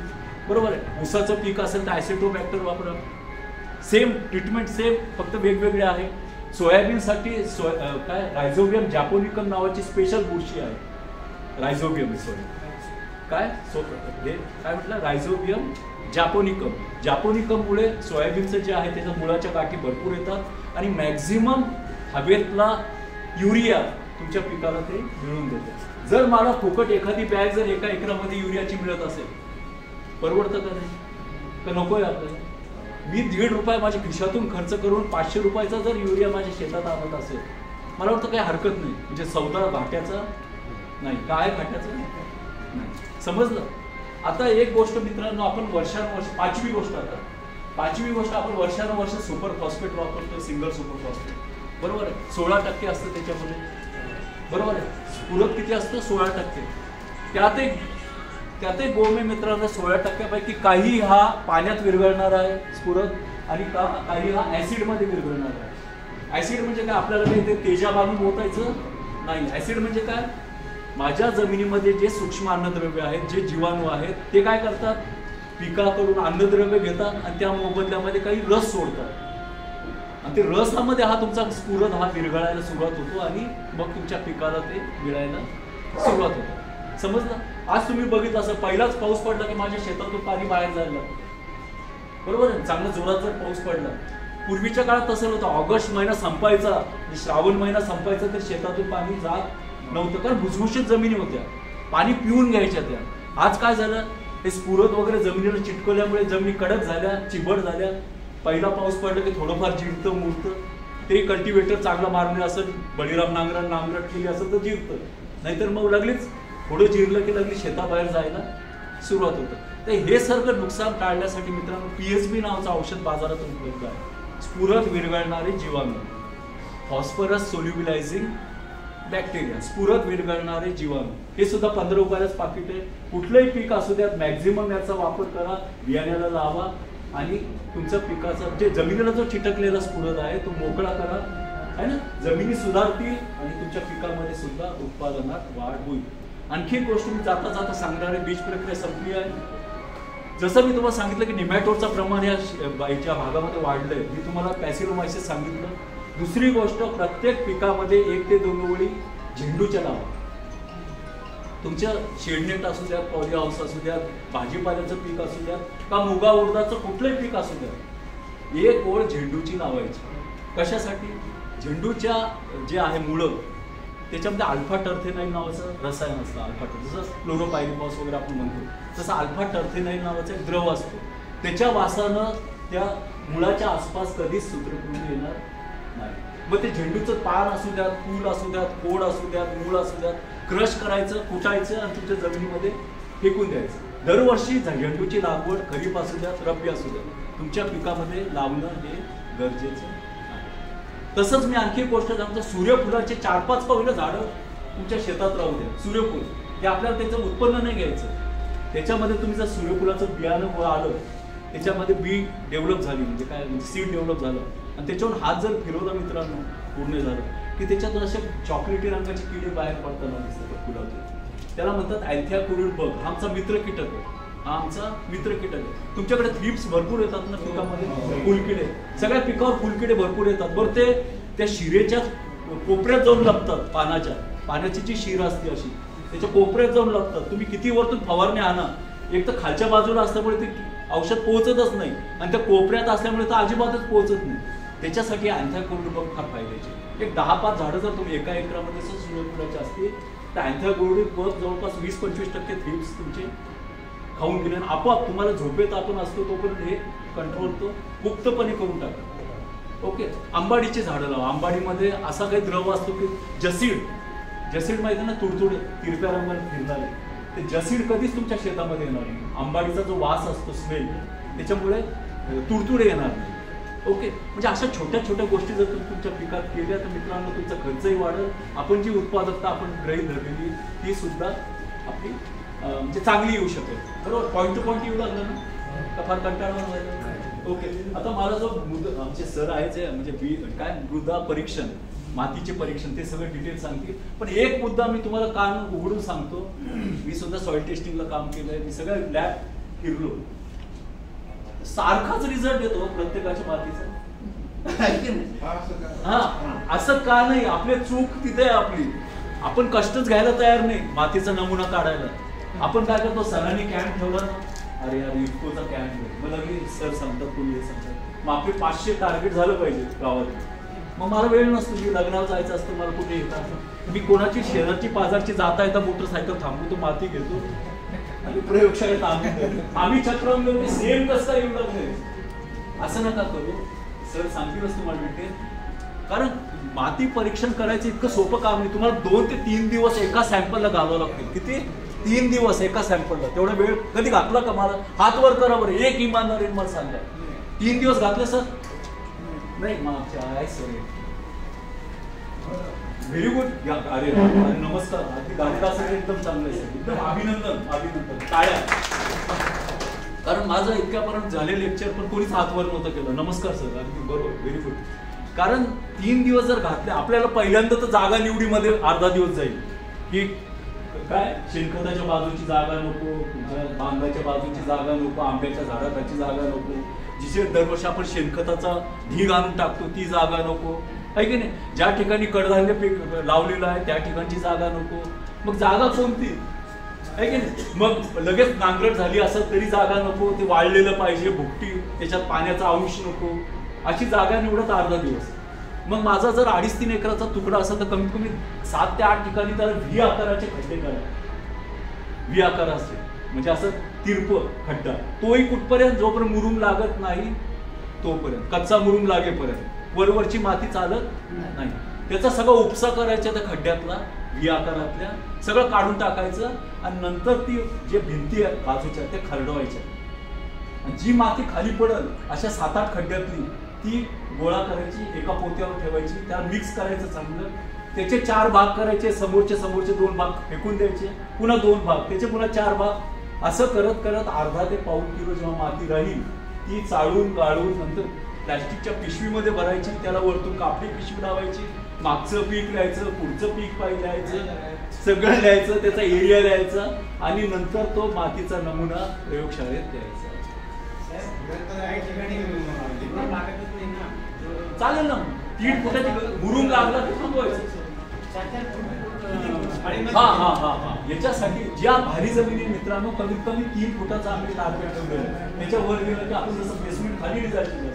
A: बरोबर आहे. ऊसाचं पीक असेल तर ॲसेटोबॅक्टर वापरा. सेम ट्रीटमेंट सेम, फक्त वेगवेगळे आहे. सोयाबीनसाठी काय रायझोबियम जॅपोनिकम नावाची स्पेशल बुरशी आहे. रायझोबियम काय म्हटलं, रायझोबियम जॅपोनिकममुळे सोयाबीनचं जे आहे त्याच्या मुळाच्या गाठी भरपूर येतात आणि मॅक्झिमम हवेतला युरिया तुमच्या पिकाला ते मिळून देते. जर मला फुकट एखादी बॅग जर 1 एकरामध्ये युरियाची मिळत असेल, परवडतं का नाही? का नकोय आपल्याला? मी 1.5 रुपये माझ्या खिशातून खर्च करून 500 रुपयाचा जर युरिया माझ्या शेतात आणत असेल, मला वाटतं काही हरकत नाही. म्हणजे सौदा घाट्याचा नाही, काय घाट्याचं नाही. समजलं? आता एक गोष्ट मित्रांनो, आपण वर्षानुवर्ष पाचवी गोष्ट आपण वर्षानुवर्ष सुपर फॉस्फेट वापरतो, सिंगल सुपर फॉस्फेट. बरोबर आहे. 16% असतं त्याच्यामध्ये. बरोबर आहे. स्फुरद किती असतं? 16%. त्यातही गोमे मित्रांनो 16%पैकी काही हा पाण्यात विरघळणार आहे स्फुरद, आणि काही हा ऍसिडमध्ये विरघळणार आहे. ऍसिड म्हणजे काय? आपल्याला काही ते तेजा बांधून ओतायचं नाही. ऍसिड म्हणजे काय? माझ्या जमिनीमध्ये जे सूक्ष्म अन्नद्रव्य आहेत, जे जीवाणू आहेत, ते काय करतात? पिकाकडून अन्नद्रव्य घेतात आणि त्या मोबदल्यामध्ये काही रस सोडतात, आणि ते रसामध्ये हा तुमचा स्फुरद हा विरघळायला सुरुवात होतो आणि मग तुमच्या पिकाला ते मिळायला सुरुवात होतं. समजलं? आज तुम्ही बघितलं असं, पहिलाच पाऊस पडला की माझ्या शेतातून पाणी बाहेर जायला, बरोबर आहे. चांगला जोरात जर पाऊस पडला, पूर्वीच्या काळात तसं होतं. ऑगस्ट महिना संपायचा, श्रावण महिना संपायचा, तर शेतातून पाणी जात नव्हतं, कारण भुसभुशीत जमिनी होत्या, पाणी पिऊन घ्यायच्या त्या. आज काय झालं? हे स्फुरद वगैरे जमिनीला चिटकवल्यामुळे जमिनी कडक झाल्या, चिबड झाल्या. पहिला पाऊस पडला की थोडंफार जिरतं मुरतं, ते कल्टिवेटर चांगला मारणे असेल, बळीराम नांगरट केली असेल तर जिरतं, नाहीतर मग लगेच थोडं जिरलं की लगेच शेताबाहेर जायला सुरुवात होतं. तर हे सगळं नुकसान टाळण्यासाठी मित्रांनो PSB नावाचं औषध बाजारात उपलब्ध आहे. स्फुरद विरघळणारे जीवाणू, फॉस्फरस सोल्युबिलायझिंग बॅक्टेरिया, स्फुरत विरघळणारे जीवाणू, हे सुद्धा 15 रुपयालाच पाकिट आहे. कुठलंही पीक असू द्यात मॅक्झिमम याचा वापर करा, बियाण्याला लावा आणि तुमच्या पिकाचा जे जमिनीला जो चिटकलेला स्फुरत आहे तो मोकळा करा, आहे ना. जमिनी सुधारतील आणि तुमच्या पिकामध्ये सुद्धा उत्पादनात वाढ होईल. आणखी एक गोष्ट मी जाता जाता सांगणार आहे, बीज प्रक्रिया संपली आहे. जसं मी तुम्हाला सांगितलं की निमॅटोडचं प्रमाण याच्या भागामध्ये वाढलंय, मी तुम्हाला पॅसिलोमायसिस सांगितलं. दुसरी गोष्ट, प्रत्येक पिकामध्ये 1 ते 2 ओळी झेंडूच्या लावा. तुमच्या शेडनेट असू द्या, पॉली हाऊस असू द्या, भाजीपाल्याचं पीक असू द्या का मुगा उडदाचं कुठलंही पीक असू द्या, 1 ओळ झेंडूची लावायची. कशासाठी? झेंडूच्या जे आहे मुळं त्याच्यामध्ये अल्फा टर्थेनाईन नावाचं रसायन असतं. अल्फा टर्थ जसं क्लोरोपायरिफॉस वगैरे आपण म्हणतो, तसं अल्फा टर्थेनाईन नावाचा एक द्रव असतो. त्याच्या वासानं त्या मुळाच्या आसपास कधीच सूत्रकृमी येणार नाही. मग ते झेंडूचं पान असू द्यात, फूल असू द्यात, खोड असू द्यात, मूळ असू द्यात, क्रश करायचं, कुटायचं आणि तुमच्या जमिनीमध्ये फेकून द्यायचं. दरवर्षी झेंडूची लागवड खरीप असू द्यात, रब्बी असू द्यात, तुमच्या पिकामध्ये लावणं हे गरजेचं आहे. तसंच मी आणखी एक गोष्ट सांगतो, सूर्यफुलाचे 4-5 का होईना झाडं तुमच्या शेतात राहू द्या. सूर्यफूल हे आपल्याला त्याचं उत्पन्न नाही घ्यायचं. त्याच्यामध्ये तुम्ही जर सूर्यफुलाचं बियाणं आलं, त्याच्यामध्ये बी डेव्हलप झाली, म्हणजे काय म्हणजे सीड डेव्हलप झालं आणि त्याच्यावर हात जर फिरवला मित्रांनो पूर्ण झालं की त्याच्यातून असे चॉकलेटी रंगाचे किडे बाहेर पडताना दिसतात फुलातून. त्याला म्हणतात अँथ्याकोरिड बग. हा आमचा मित्र कीटक आहे, हा आमचा मित्र कीटक आहे. तुमच्याकडे थ्रिप्स भरपूर येतात ना पिकामध्ये, फुलकिडे, सगळ्या पिकावर फुलकिडे भरपूर येतात. बरं ते त्या शिरेच्या कोपऱ्यात जाऊन लागतात. पाण्याची जी शिर असते अशी त्याच्या कोपऱ्यात जाऊन लागतात. तुम्ही किती वरतून फवारणी आणा, एक तर खालच्या बाजूला असल्यामुळे ते औषध पोहोचतच नाही आणि त्या कोपऱ्यात असल्यामुळे तर अजिबातच पोहोचत नाही. त्याच्यासाठी अँथ्याकोरिड बग फार फायद्याचे. एक 10-5 झाडं जर तुम्ही एका एकरामध्ये सूर्यफुलाचे असतील तर अँथ्याकोरिड बग जवळपास 20-25% थ्रिप्स तुमचे खाऊन गेले आणि आपोआप तुम्हाला झोपेत आपण असतो तोपर्यंत हे कंट्रोल तो मुक्तपणे करून टाकतो. ओके. आंबाडीची झाडं लावा. आंबाडीमध्ये असा काही द्रव असतो की जसीड माहिती ना, तुडतुडे तिरप्या रंगाने फिरणारे, ते जसीड कधीच तुमच्या शेतामध्ये येणार नाही. आंबाडीचा जो वास असतो, स्मेल, त्याच्यामुळे तुडतुडे येणार नाही. ओके. म्हणजे अशा छोट्या छोट्या गोष्टी जर तुम्ही तुमच्या पिकात केल्या तर मित्रांनो तुमचा खर्चही वाढेल, आपण जी उत्पादकता आपण गृहीत धरलेली ती सुद्धा आपली म्हणजे चांगली येऊ शकेल. बरोबर. पॉईंट टू पॉईंट येऊ लागलं ना का फार कंटाळा व्हायला. ओके. आता मला जो आमचे सर आहे म्हणजे काय मृदा परीक्षण, मातीचे परीक्षण, ते सगळं डिटेल सांगतील. पण एक मुद्दा मी तुम्हाला कान उघडून सांगतो, मी सुद्धा सॉइल टेस्टिंगला काम केलंय, मी सगळ्या लॅब फिरलो, सारखाच रिझल्ट येतो प्रत्येकाच्या मातीचा. हा, असं का नाही? आपली चूक तिथे आहे आपली. आपण कष्टच घ्यायला तयार नाही मातीचा नमुना काढायला. आपण काय करतो, सरांनी कॅम्प ठेवला ना, अरे यार इफकोचा कॅम्प, मला सर सांगतात, कोणी सांगतात, मग आपले 500 टार्गेट झालं पाहिजे गावात. मग मला वेळ नसतो, मी लग्नावर जायचं असतं, मला कुठे येतात, मी कोणाची शेजारची पाजारची जाता येता मोटरसायकल थांबवतो, माती घेतो आणि प्रयोगशाळेत आम्ही चक्र सेम कसं येऊ लागले. असं नका करू, सर सांगतीलच तुम्हाला डिटेल. कारण माती परीक्षण करायचं इतकं सोपं काम नाही. तुम्हाला 2 ते 3 दिवस एका सॅम्पलला घालावं लागतील. किती? 3 दिवस एका सॅम्पलला. तेवढा वेळ कधी घातला का? मला हात वर करा बरं, एक इमानदारीने मला सांगा. 3 दिवस घातले सर? नाही, मागच्या आहे सर. Very good. अरे नमस्कार. अगदी गाडीदास एकदम चांगलं आहे सर, एकदम अभिनंदन, टाळ्या. कारण माझं इतक्यापर्यंत झाले लेक्चर पण कोणीच हातवर नव्हतं केलं. नमस्कार सर, अगदी बरोबर, व्हेरी गुड. कारण 3 दिवस जर घातले, आपल्याला पहिल्यांदा तर जागा निवडीमध्ये अर्धा दिवस जाईल की काय, शेणखताच्या बाजूची जागा नको, बांधाच्या बाजूची जागा नको, आंब्याच्या झाडाखाची जागा नको, जिथे दरवर्षी आपण शेणखताचा ढीग आणून टाकतो ती जागा नको, आहे की नाही. ज्या ठिकाणी कडधान्य पीक लावलेलं आहे त्या ठिकाणची जागा नको. मग जागा कोणती, आहे की नाही. मग लगेच नांगरट झाली असं तरी जागा नको, ते वाळलेलं पाहिजे, भुकटी, त्याच्यात पाण्याचा अंश नको, अशी जागा निवडत अर्धा दिवस. मग माझा जर 2.5-3 एकराचा तुकडा असेल तर कमीत कमी 7 ते 8 ठिकाणी त्याला व्ही आकाराचे खड्डे करा. व्ही आकार असते म्हणजे असं तिरप खड्डा, तोही कुठपर्यंत, जोपर्यंत मुरुम लागत नाही तोपर्यंत, कच्चा मुरुम लागेपर्यंत वरवरची माती चालत नाही. त्याचा सगळा उपसा करायचा त्या खड्ड्यातला, व्ही आकारातल्या, सगळं काढून टाकायचं आणि नंतर ती जे भिंती आहेत बाजूच्या त्या खरडवायच्या. जी माती खाली पडल अशा 7-8 खड्ड्यातली ती गोळा करायची, एका पोत्यावर ठेवायची, त्याला मिक्स करायचं चांगलं, त्याचे 4 भाग करायचे, समोरचे 2 भाग फेकून द्यायचे, पुन्हा 2 भाग, त्याचे पुन्हा 4 भाग, असं करत करत अर्धा ते पाऊण किलो जेव्हा माती राहील ती चाळून गाळून नंतर प्लॅस्टिकच्या पिशवीमध्ये भरायची, त्याला वरतून कापडी पिशवी लावायची, मागचं पीक लिहायचं, पुढचं पीक लिहायचं, सगळं लिहायचं, त्याचा एरिया लिहायचा आणि नंतर तो मातीचा नमुना प्रयोगशाळेत द्यायचा. चालेल ना, 3 फुटाची मुरुम लागला तर थांबवायचं. याच्यासाठी ज्या भारी जमिनी मित्रांनो कमीत कमी 3 फुटाचा आम्ही टार्गेट ठेवलेलं, त्याच्यावर गेलं की आपण जसं बेसमेंट खाली डिझाईन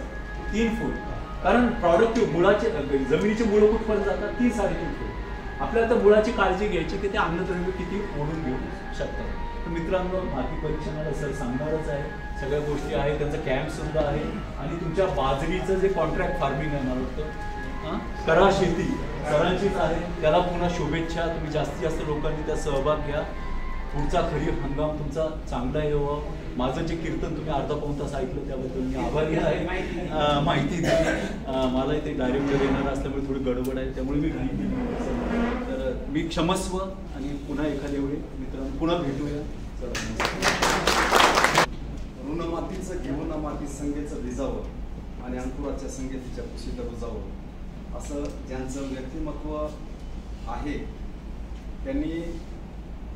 A: 3 फूट, कारण प्रॉडक्टिव्ह मुळाचे जमिनीचे मुळं कुठपर्यंत जातात 3-3.5 फूट. आपल्याला त्या मुळाची काळजी घ्यायची की ते अन्नद्रव्य किती ओढून घेऊ शकतात. तर मित्रांनो माती परीक्षणाला सर सांगणारच आहे, सगळ्या गोष्टी आहेत, त्यांचा कॅम्प सुद्धा आहे आणि तुमच्या बाजरीचं जे कॉन्ट्रॅक्ट फार्मिंग आहे मला वाटतं करा शेती सरांचीच आहे, त्याला पुन्हा शुभेच्छा. तुम्ही जास्तीत जास्त लोकांनी त्यात सहभाग घ्या. पुढचा खरीप हंगाम तुमचा चांगला यावं. माझं जे कीर्तन तुम्ही अर्धा पाऊण तास ऐकलं त्याबद्दल मी आभारी आहे. माहिती दिली, मला ते डायरेक्टर येणार असल्यामुळे थोडी गडबड आहे, त्यामुळे मी घाई केली. तर मी क्षमस्व आणि पुन्हा एखाद्या वेळी मित्रांनो पुन्हा भेटूया.
C: ऋण मातीचं घेऊन माती संगेचं भिजावं आणि अंकुराच्या संगीतीच्या कुशीत रुजावं, असं ज्यांचं व्यक्तिमत्व आहे त्यांनी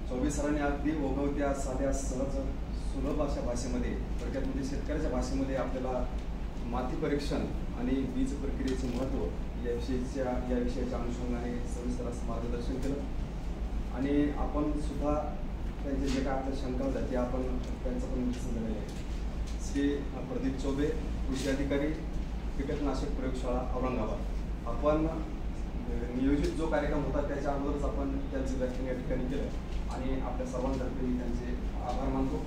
C: 24 सरांनी अगदी ओघवत्या साध्या सहज सुलभ अशा भाषेमध्ये, थोडक्यात म्हणजे शेतकऱ्याच्या भाषेमध्ये आपल्याला माती परीक्षण आणि बीज प्रक्रियेचे महत्त्व या विषयाच्या अनुषंगाने सविस्तर असं मार्गदर्शन केलं आणि आपण सुद्धा त्यांचे जे काय आपल्या शंका होत्या ते आपण त्यांचं पण झालेलं आहे. श्री प्रदीप चौबे, कृषी अधिकारी, कीटकनाशक प्रयोगशाळा औरंगाबाद. आपण नियोजित जो कार्यक्रम होता त्याच्या अगोदरच आपण त्यांचं व्याख्यान या ठिकाणी केलं आणि आपल्या सर्वांतर्फे मी त्यांचे आभार मानतो.